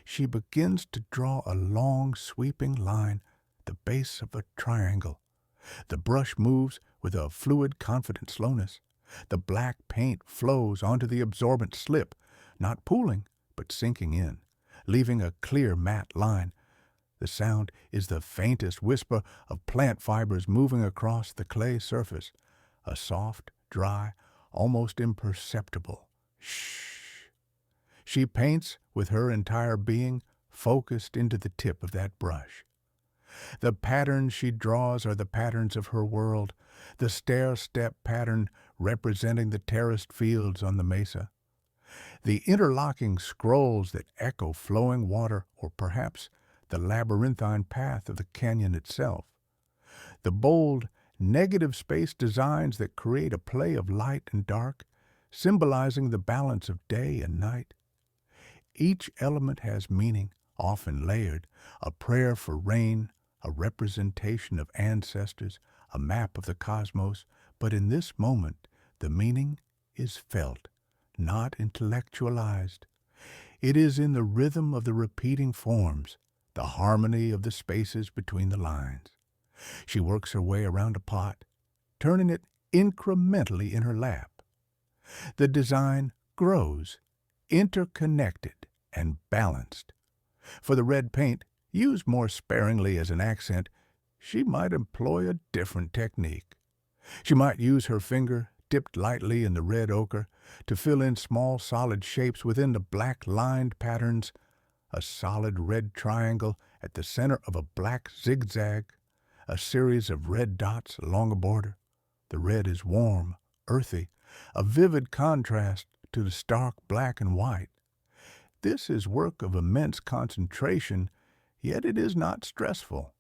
She begins to draw a long, sweeping line, the base of a triangle. The brush moves with a fluid, confident slowness. The black paint flows onto the absorbent slip, not pooling, but sinking in, leaving a clear, matte line. The sound is the faintest whisper of plant fibers moving across the clay surface, a soft, dry, almost imperceptible shh. She paints with her entire being focused into the tip of that brush. The patterns she draws are the patterns of her world, the stair-step pattern representing the terraced fields on the mesa, the interlocking scrolls that echo flowing water, or perhaps the labyrinthine path of the canyon itself, the bold, negative space designs that create a play of light and dark, symbolizing the balance of day and night. Each element has meaning, often layered, a prayer for rain, a representation of ancestors, a map of the cosmos, but in this moment, the meaning is felt, not intellectualized. It is in the rhythm of the repeating forms, the harmony of the spaces between the lines. She works her way around a pot, turning it incrementally in her lap. The design grows, interconnected and balanced. For the red paint, used more sparingly as an accent, she might employ a different technique. She might use her finger, dipped lightly in the red ochre, to fill in small solid shapes within the black-lined patterns, a solid red triangle at the center of a black zigzag, a series of red dots along a border. The red is warm, earthy, a vivid contrast to the stark black and white. This is work of immense concentration, yet it is not stressful.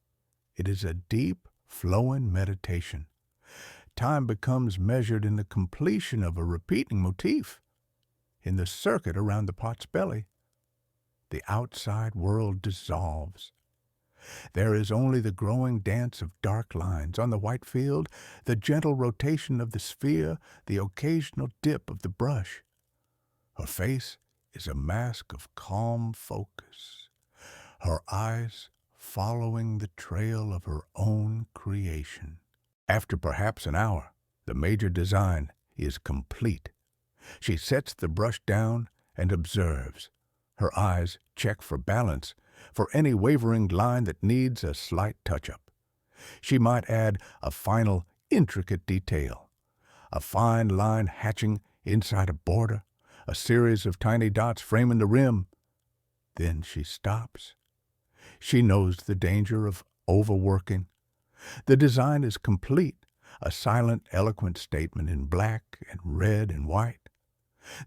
It is a deep, flowing meditation. Time becomes measured in the completion of a repeating motif. In the circuit around the pot's belly, the outside world dissolves. There is only the growing dance of dark lines on the white field, the gentle rotation of the sphere, the occasional dip of the brush. Her face is a mask of calm focus, her eyes following the trail of her own creation. After perhaps an hour, the major design is complete. She sets the brush down and observes. Her eyes check for balance, for any wavering line that needs a slight touch-up. She might add a final, intricate detail, a fine line hatching inside a border, a series of tiny dots framing the rim. Then she stops. She knows the danger of overworking. The design is complete, a silent, eloquent statement in black and red and white.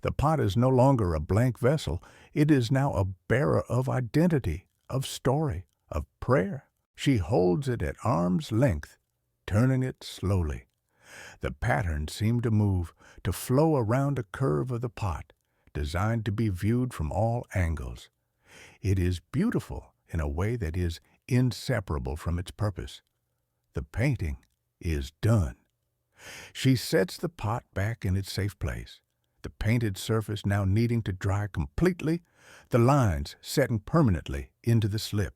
The pot is no longer a blank vessel. It is now a bearer of identity, of story, of prayer. She holds it at arm's length, turning it slowly. The patterns seem to move, to flow around a curve of the pot, designed to be viewed from all angles. It is beautiful in a way that is inseparable from its purpose. The painting is done. She sets the pot back in its safe place, the painted surface now needing to dry completely, the lines setting permanently into the slip.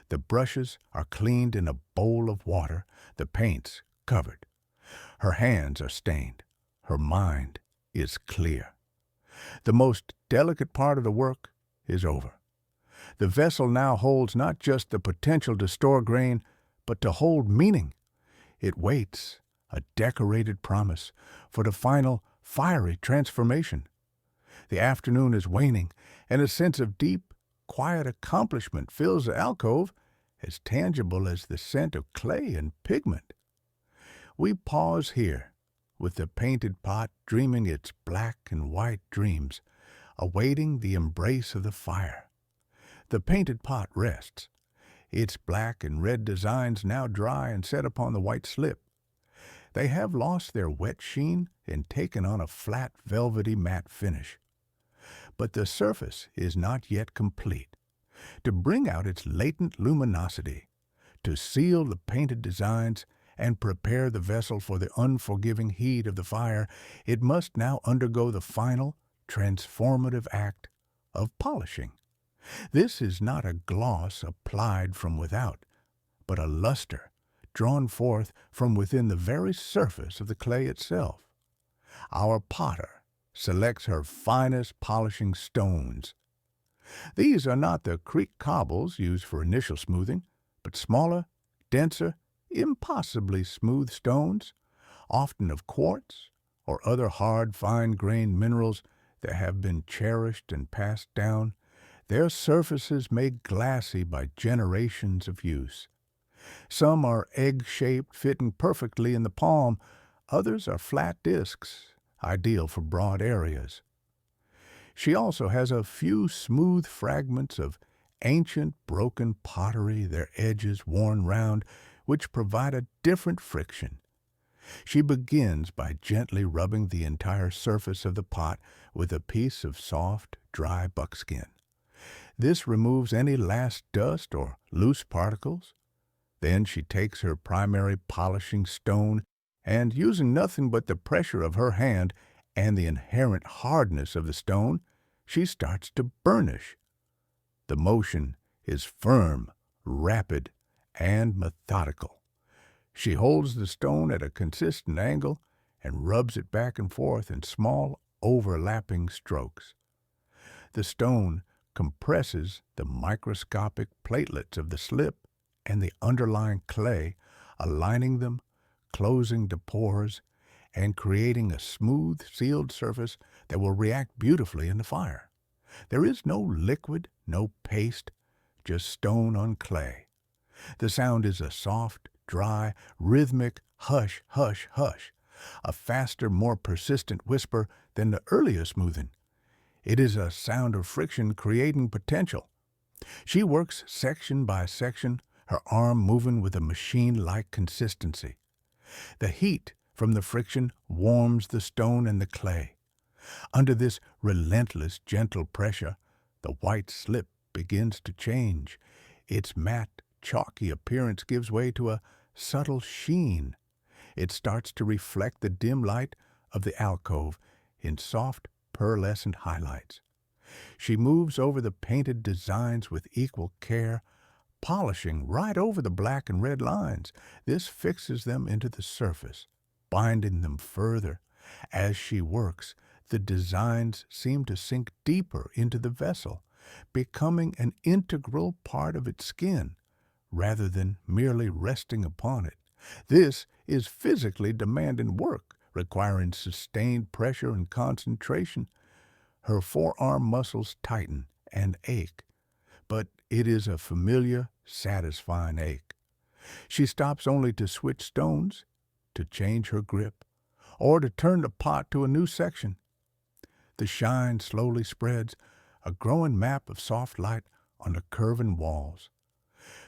The brushes are cleaned in a bowl of water, the paints covered. Her hands are stained. Her mind is clear. The most delicate part of the work is over. The vessel now holds not just the potential to store grain, but to hold meaning. It waits, a decorated promise, for the final, fiery transformation. The afternoon is waning, and a sense of deep, quiet accomplishment fills the alcove, as tangible as the scent of clay and pigment. We pause here, with the painted pot dreaming its black and white dreams, awaiting the embrace of the fire. The painted pot rests, its black and red designs now dry and set upon the white slip. They have lost their wet sheen and taken on a flat, velvety matte finish. But the surface is not yet complete. To bring out its latent luminosity, to seal the painted designs and prepare the vessel for the unforgiving heat of the fire, it must now undergo the final, transformative act of polishing. This is not a gloss applied from without, but a luster drawn forth from within the very surface of the clay itself. Our potter selects her finest polishing stones. These are not the creek cobbles used for initial smoothing, but smaller, denser, impossibly smooth stones, often of quartz or other hard, fine-grained minerals that have been cherished and passed down, their surfaces made glassy by generations of use. Some are egg-shaped, fitting perfectly in the palm. Others are flat discs, ideal for broad areas. She also has a few smooth fragments of ancient broken pottery, their edges worn round, which provide a different friction. She begins by gently rubbing the entire surface of the pot with a piece of soft, dry buckskin. This removes any last dust or loose particles. Then she takes her primary polishing stone and, using nothing but the pressure of her hand and the inherent hardness of the stone, she starts to burnish. The motion is firm, rapid, and methodical. She holds the stone at a consistent angle and rubs it back and forth in small, overlapping strokes. The stone compresses the microscopic platelets of the slip and the underlying clay, aligning them, closing the pores, and creating a smooth, sealed surface that will react beautifully in the fire. There is no liquid, no paste, just stone on clay. The sound is a soft, dry, rhythmic hush, hush, hush, a faster, more persistent whisper than the earlier smoothing. It is a sound of friction creating potential. She works section by section, her arm moving with a machine-like consistency. The heat from the friction warms the stone and the clay. Under this relentless, gentle pressure, the white slip begins to change. Its matte, chalky appearance gives way to a subtle sheen. It starts to reflect the dim light of the alcove in soft, pearlescent highlights. She moves over the painted designs with equal care, polishing right over the black and red lines. This fixes them into the surface, binding them further. As she works, the designs seem to sink deeper into the vessel, becoming an integral part of its skin, rather than merely resting upon it. This is physically demanding work, requiring sustained pressure and concentration. Her forearm muscles tighten and ache, but it is a familiar, satisfying ache. She stops only to switch stones, to change her grip, or to turn the pot to a new section. The shine slowly spreads, a growing map of soft light on the curving walls.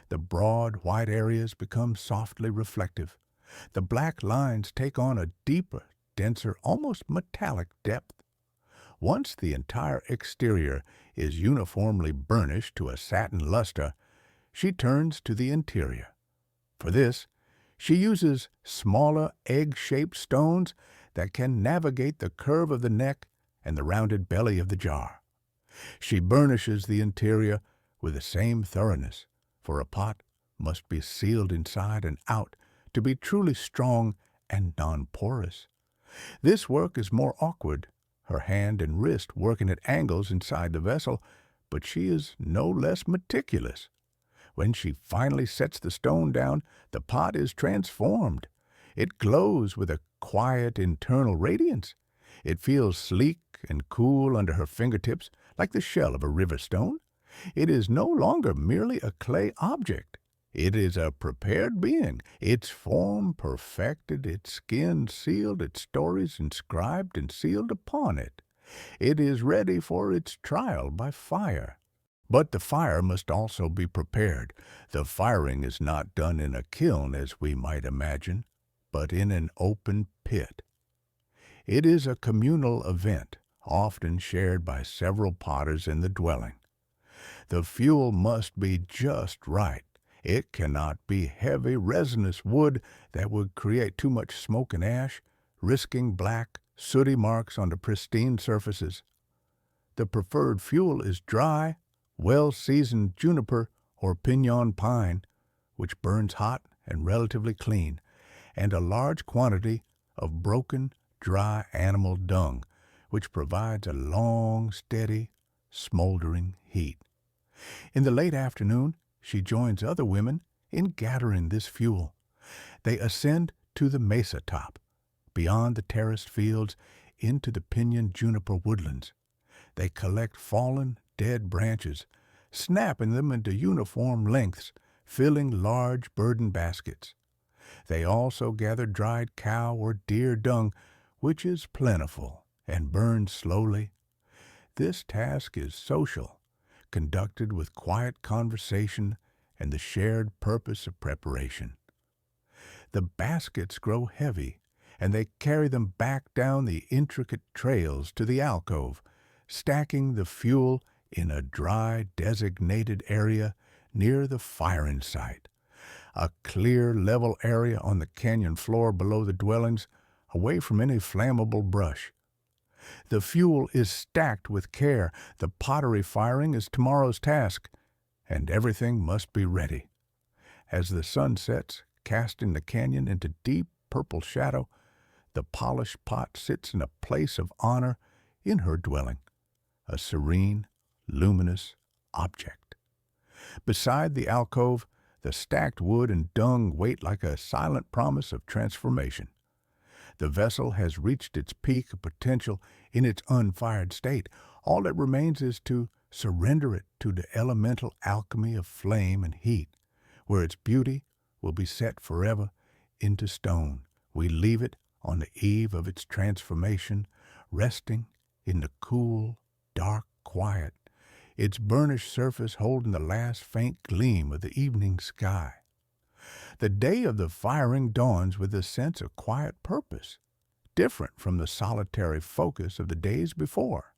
The broad, white areas become softly reflective. The black lines take on a deeper, denser, almost metallic depth. Once the entire exterior is uniformly burnished to a satin luster, she turns to the interior. For this, she uses smaller, egg-shaped stones that can navigate the curve of the neck and the rounded belly of the jar. She burnishes the interior with the same thoroughness, for a pot must be sealed inside and out to be truly strong and non-porous. This work is more awkward, her hand and wrist working at angles inside the vessel, but she is no less meticulous. When she finally sets the stone down, the pot is transformed. It glows with a quiet internal radiance. It feels sleek and cool under her fingertips, like the shell of a river stone. It is no longer merely a clay object. It is a prepared being, its form perfected, its skin sealed, its stories inscribed and sealed upon it. It is ready for its trial by fire. But the fire must also be prepared. The firing is not done in a kiln, as we might imagine, but in an open pit. It is a communal event, often shared by several potters in the dwelling. The fuel must be just right. It cannot be heavy, resinous wood that would create too much smoke and ash, risking black, sooty marks on the pristine surfaces. The preferred fuel is dry, well-seasoned juniper or pinon pine, which burns hot and relatively clean, and a large quantity of broken, dry animal dung, which provides a long, steady, smoldering heat. In the late afternoon, she joins other women in gathering this fuel. They ascend to the mesa top, beyond the terraced fields, into the pinyon juniper woodlands. They collect fallen, dead branches, snapping them into uniform lengths, filling large burden baskets. They also gather dried cow or deer dung, which is plentiful and burns slowly. This task is social, conducted with quiet conversation and the shared purpose of preparation. The baskets grow heavy, and they carry them back down the intricate trails to the alcove, stacking the fuel in a dry, designated area near the firing site, a clear, level area on the canyon floor below the dwellings, away from any flammable brush. The fuel is stacked with care. The pottery firing is tomorrow's task, and everything must be ready. As the sun sets, casting the canyon into deep purple shadow, the polished pot sits in a place of honor in her dwelling, a serene, luminous object. Beside the alcove, the stacked wood and dung wait like a silent promise of transformation. The vessel has reached its peak of potential in its unfired state. All that remains is to surrender it to the elemental alchemy of flame and heat, where its beauty will be set forever into stone. We leave it on the eve of its transformation, resting in the cool, dark quiet, its burnished surface holding the last faint gleam of the evening sky. The day of the firing dawns with a sense of quiet purpose, different from the solitary focus of the days before.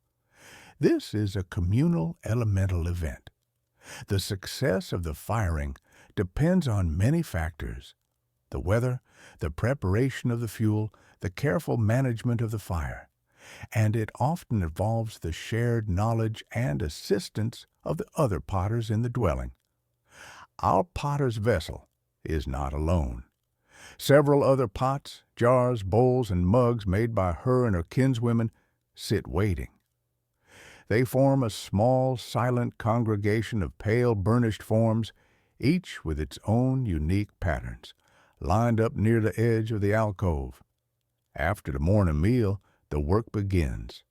This is a communal elemental event. The success of the firing depends on many factors: the weather, the preparation of the fuel, the careful management of the fire, and it often involves the shared knowledge and assistance of the other potters in the dwelling. Our potter's vessel is not alone. Several other pots, jars, bowls, and mugs made by her and her kinswomen sit waiting. They form a small, silent congregation of pale, burnished forms, each with its own unique patterns, lined up near the edge of the alcove. After the morning meal, the work begins.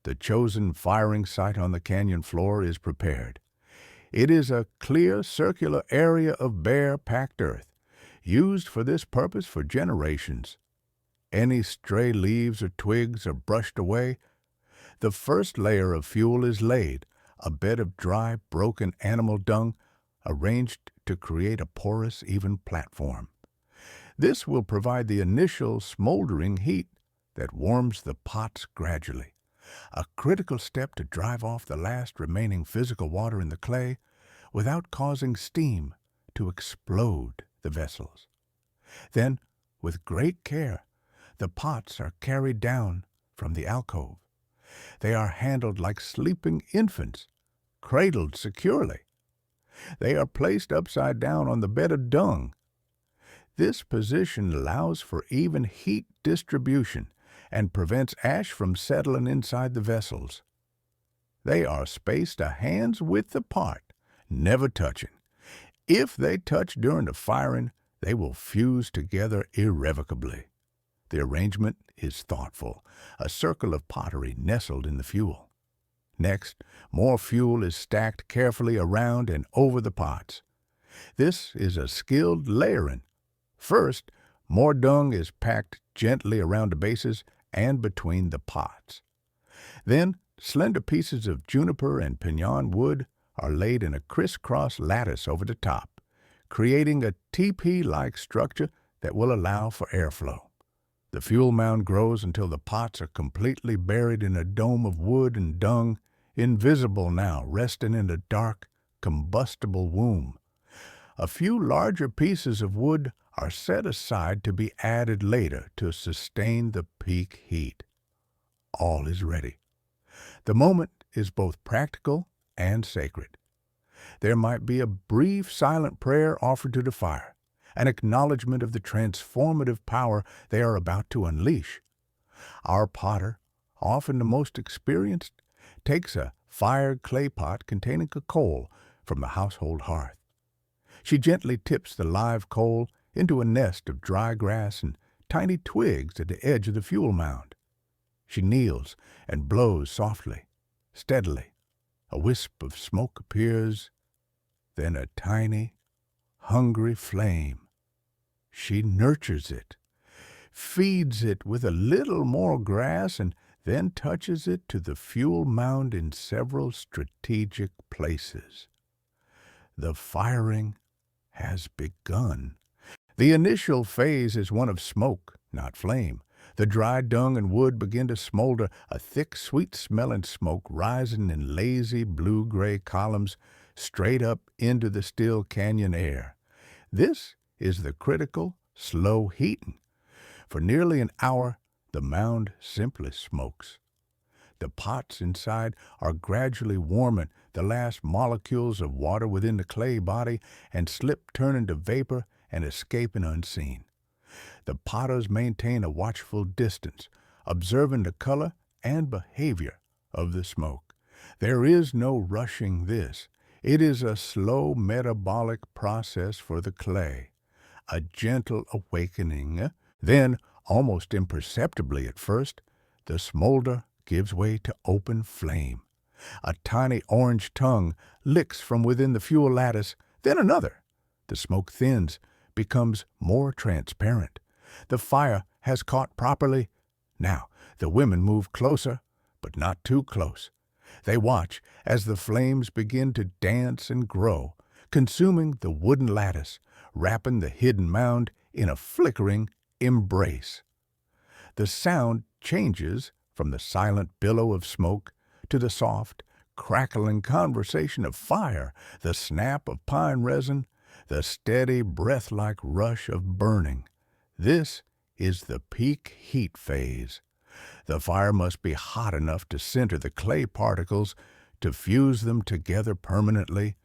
The chosen firing site on the canyon floor is prepared. It is a clear, circular area of bare, packed earth, used for this purpose for generations. Any stray leaves or twigs are brushed away. The first layer of fuel is laid, a bed of dry, broken animal dung, arranged to create a porous, even platform. This will provide the initial smoldering heat that warms the pots gradually, a critical step to drive off the last remaining physical water in the clay without causing steam to explode the vessels. Then, with great care, the pots are carried down from the alcove. They are handled like sleeping infants, cradled securely. They are placed upside down on the bed of dung. This position allows for even heat distribution and prevents ash from settling inside the vessels. They are spaced a hand's width apart, never touching. If they touch during the firing, they will fuse together irrevocably. The arrangement is thoughtful, a circle of pottery nestled in the fuel. Next, more fuel is stacked carefully around and over the pots. This is a skilled layering. First, more dung is packed gently around the bases and between the pots. Then, slender pieces of juniper and piñon wood are laid in a crisscross lattice over the top, creating a teepee-like structure that will allow for airflow. The fuel mound grows until the pots are completely buried in a dome of wood and dung, invisible now, resting in a dark, combustible womb. A few larger pieces of wood are set aside to be added later to sustain the peak heat. All is ready. The moment is both practical and sacred. There might be a brief silent prayer offered to the fire, an acknowledgement of the transformative power they are about to unleash. Our potter, often the most experienced, takes a fired clay pot containing a coal from the household hearth. She gently tips the live coal into a nest of dry grass and tiny twigs at the edge of the fuel mound. She kneels and blows softly, steadily. A wisp of smoke appears, then a tiny, hungry flame. She nurtures it, feeds it with a little more grass, and then touches it to the fuel mound in several strategic places. The firing has begun. The initial phase is one of smoke, not flame. The dry dung and wood begin to smolder, a thick, sweet-smelling smoke rising in lazy blue-gray columns straight up into the still canyon air. This is the critical, slow heating. For nearly an hour, the mound simply smokes. The pots inside are gradually warming the last molecules of water within the clay body and slip turning to vapor and escaping unseen. The potters maintain a watchful distance, observing the color and behavior of the smoke. There is no rushing this. It is a slow metabolic process for the clay, a gentle awakening. Then, almost imperceptibly at first, the smolder gives way to open flame. A tiny orange tongue licks from within the fuel lattice, then another. The smoke thins, becomes more transparent. The fire has caught properly. Now, the women move closer, but not too close. They watch as the flames begin to dance and grow, consuming the wooden lattice, wrapping the hidden mound in a flickering embrace. The sound changes from the silent billow of smoke to the soft, crackling conversation of fire, the snap of pine resin, the steady, breath-like rush of burning. This is the peak heat phase. The fire must be hot enough to center the clay particles, to fuse them together permanently,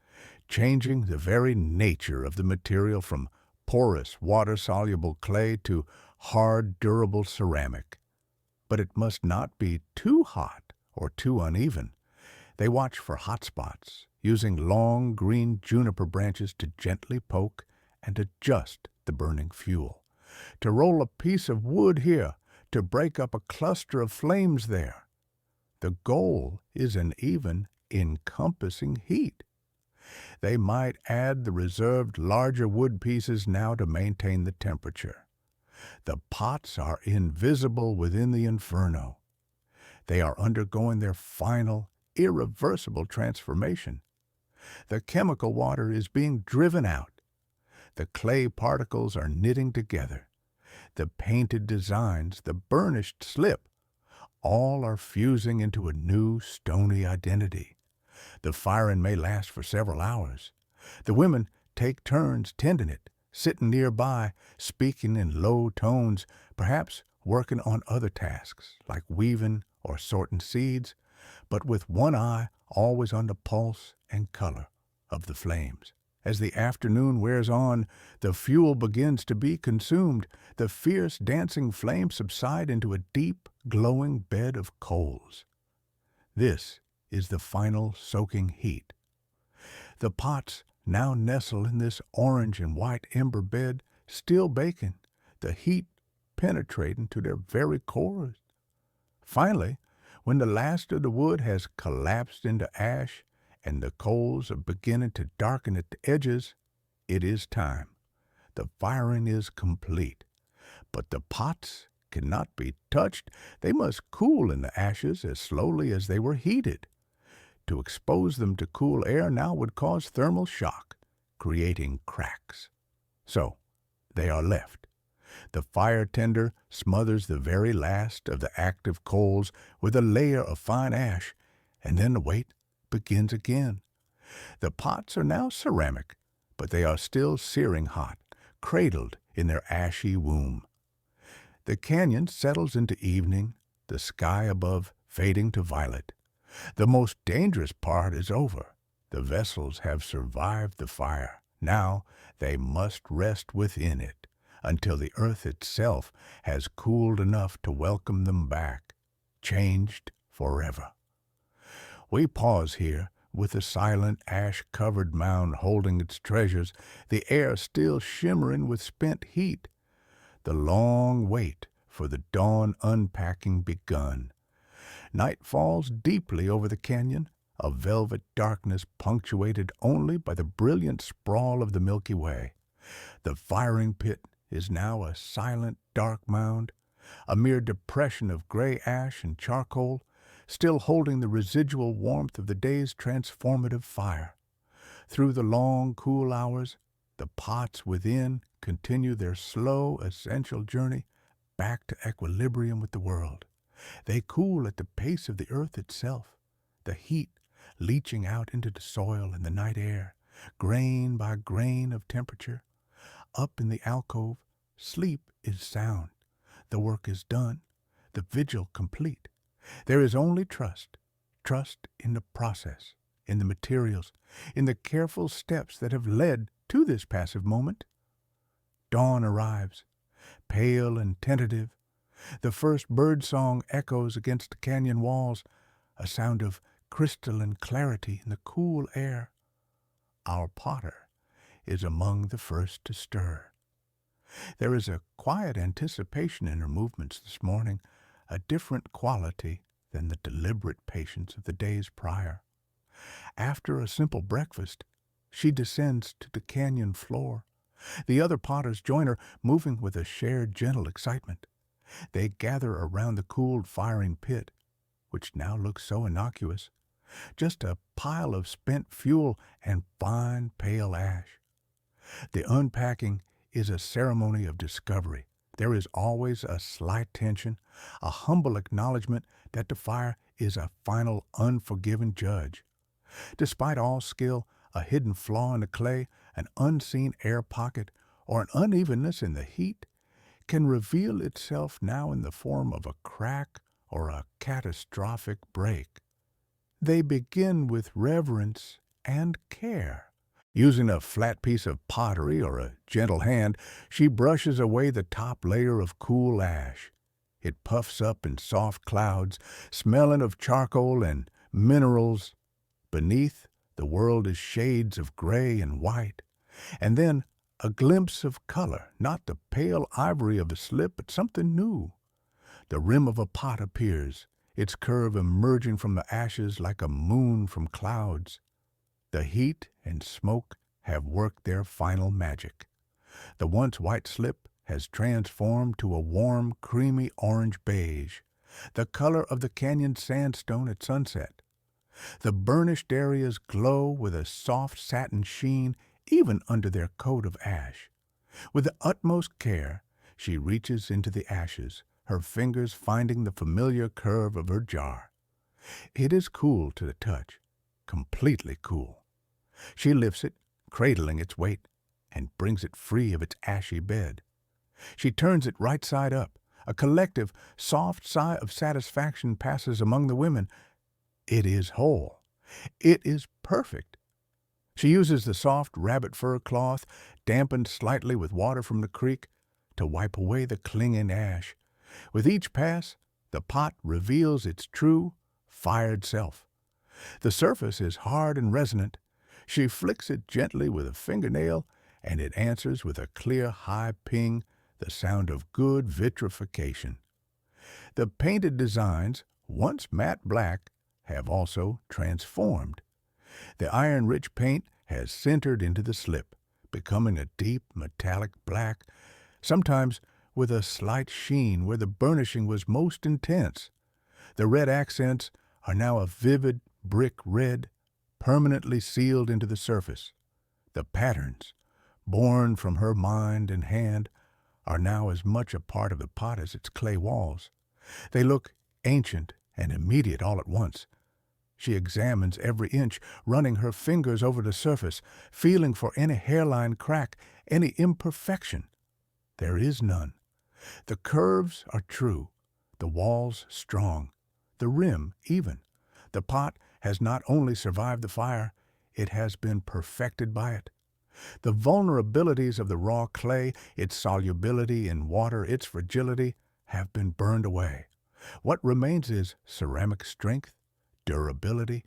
changing the very nature of the material from porous, water-soluble clay to hard, durable ceramic. But it must not be too hot or too uneven. They watch for hot spots, using long green juniper branches to gently poke and adjust the burning fuel. To roll a piece of wood here, to break up a cluster of flames there. The goal is an even, encompassing heat. They might add the reserved larger wood pieces now to maintain the temperature. The pots are invisible within the inferno. They are undergoing their final, irreversible transformation. The chemical water is being driven out. The clay particles are knitting together. The painted designs, the burnished slip, all are fusing into a new stony identity. The firing may last for several hours. The women take turns tending it, sitting nearby, speaking in low tones, perhaps working on other tasks, like weaving or sorting seeds, but with one eye always on the pulse and color of the flames. As the afternoon wears on, the fuel begins to be consumed. The fierce, dancing flames subside into a deep, glowing bed of coals. This is the final soaking heat. The pots now nestle in this orange and white ember bed, still baking, the heat penetrating to their very cores. Finally, when the last of the wood has collapsed into ash and the coals are beginning to darken at the edges, it is time. The firing is complete. But the pots cannot be touched. They must cool in the ashes as slowly as they were heated. To expose them to cool air now would cause thermal shock, creating cracks. So, they are left. The fire tender smothers the very last of the active coals with a layer of fine ash, and then the wait begins again. The pots are now ceramic, but they are still searing hot, cradled in their ashy womb. The canyon settles into evening, the sky above fading to violet. The most dangerous part is over. The vessels have survived the fire. Now they must rest within it until the earth itself has cooled enough to welcome them back, changed forever. We pause here with the silent ash-covered mound holding its treasures, the air still shimmering with spent heat. The long wait for the dawn unpacking begun. Night falls deeply over the canyon, a velvet darkness punctuated only by the brilliant sprawl of the Milky Way. The firing pit is now a silent, dark mound, a mere depression of gray ash and charcoal, still holding the residual warmth of the day's transformative fire. Through the long, cool hours, the pots within continue their slow, essential journey back to equilibrium with the world. They cool at the pace of the earth itself, the heat leaching out into the soil and the night air, grain by grain of temperature. Up in the alcove, sleep is sound. The work is done, the vigil complete. There is only trust, trust in the process, in the materials, in the careful steps that have led to this passive moment. Dawn arrives, pale and tentative. The first bird song echoes against the canyon walls, a sound of crystalline clarity in the cool air. Our potter is among the first to stir. There is a quiet anticipation in her movements this morning, a different quality than the deliberate patience of the days prior. After a simple breakfast, she descends to the canyon floor. The other potters join her, moving with a shared gentle excitement. They gather around the cooled firing pit, which now looks so innocuous, just a pile of spent fuel and fine pale ash. The unpacking is a ceremony of discovery. There is always a slight tension, a humble acknowledgement that the fire is a final unforgiving judge. Despite all skill, a hidden flaw in the clay, an unseen air pocket, or an unevenness in the heat can reveal itself now in the form of a crack or a catastrophic break. They begin with reverence and care. Using a flat piece of pottery or a gentle hand, she brushes away the top layer of cool ash. It puffs up in soft clouds, smelling of charcoal and minerals. Beneath, the world is shades of gray and white, and then a glimpse of color, not the pale ivory of a slip, but something new. The rim of a pot appears, its curve emerging from the ashes like a moon from clouds. The heat and smoke have worked their final magic. The once white slip has transformed to a warm, creamy orange beige, the color of the canyon sandstone at sunset. The burnished areas glow with a soft satin sheen even under their coat of ash. With the utmost care, she reaches into the ashes, her fingers finding the familiar curve of her jar. It is cool to the touch, completely cool. She lifts it, cradling its weight, and brings it free of its ashy bed. She turns it right side up. A collective, soft sigh of satisfaction passes among the women. It is whole. It is perfect. She uses the soft rabbit fur cloth, dampened slightly with water from the creek, to wipe away the clinging ash. With each pass, the pot reveals its true, fired self. The surface is hard and resonant. She flicks it gently with a fingernail, and it answers with a clear, high ping, the sound of good vitrification. The painted designs, once matte black, have also transformed. The iron-rich paint has sintered into the slip, becoming a deep metallic black, sometimes with a slight sheen where the burnishing was most intense. The red accents are now a vivid brick red, permanently sealed into the surface. The patterns, born from her mind and hand, are now as much a part of the pot as its clay walls. They look ancient and immediate all at once. She examines every inch, running her fingers over the surface, feeling for any hairline crack, any imperfection. There is none. The curves are true, the walls strong, the rim even. The pot has not only survived the fire, it has been perfected by it. The vulnerabilities of the raw clay, its solubility in water, its fragility, have been burned away. What remains is ceramic strength, durability,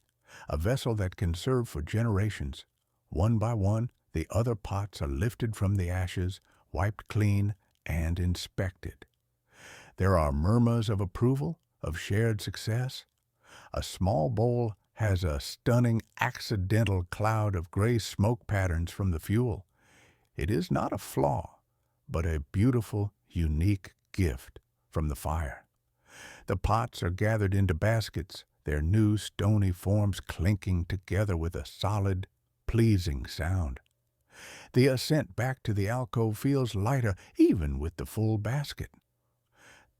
a vessel that can serve for generations. One by one, the other pots are lifted from the ashes, wiped clean, and inspected. There are murmurs of approval, of shared success. A small bowl has a stunning accidental cloud of gray smoke patterns from the fuel. It is not a flaw, but a beautiful, unique gift from the fire. The pots are gathered into baskets, their new stony forms clinking together with a solid, pleasing sound. The ascent back to the alcove feels lighter even with the full basket.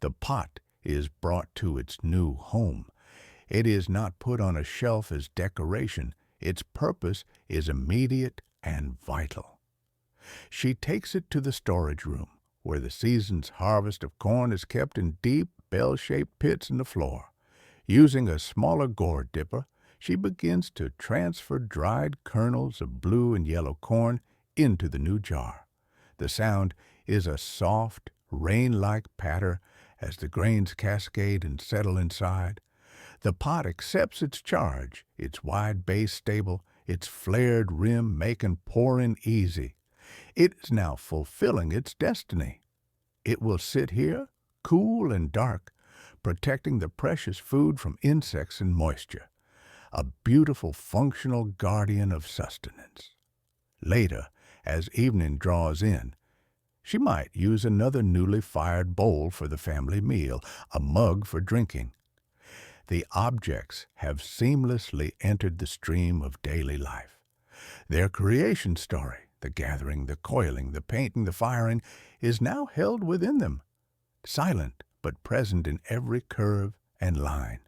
The pot is brought to its new home. It is not put on a shelf as decoration. Its purpose is immediate and vital. She takes it to the storage room, where the season's harvest of corn is kept in deep, bell-shaped pits in the floor. Using a smaller gourd dipper, she begins to transfer dried kernels of blue and yellow corn into the new jar. The sound is a soft, rain-like patter as the grains cascade and settle inside. The pot accepts its charge, its wide base stable, its flared rim making pouring easy. It is now fulfilling its destiny. It will sit here, cool and dark, protecting the precious food from insects and moisture, a beautiful functional guardian of sustenance. Later, as evening draws in, she might use another newly fired bowl for the family meal, a mug for drinking. The objects have seamlessly entered the stream of daily life. Their creation story, the gathering, the coiling, the painting, the firing, is now held within them, silent but present in every curve and line.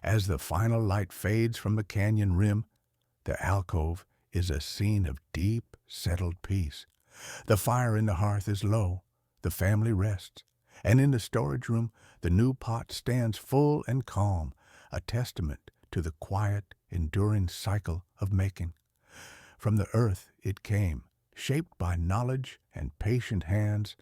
As the final light fades from the canyon rim, the alcove is a scene of deep, settled peace. The fire in the hearth is low, the family rests, and in the storage room the new pot stands full and calm, a testament to the quiet, enduring cycle of making. From the earth it came, shaped by knowledge and patient hands,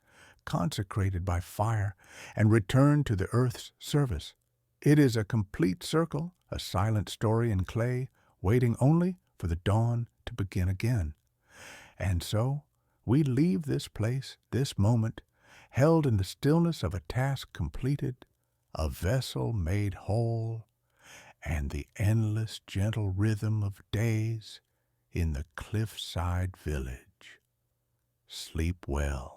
consecrated by fire, and returned to the earth's service. It is a complete circle, a silent story in clay, waiting only for the dawn to begin again. And so, we leave this place, this moment, held in the stillness of a task completed, a vessel made whole, and the endless gentle rhythm of days in the cliffside village. Sleep well.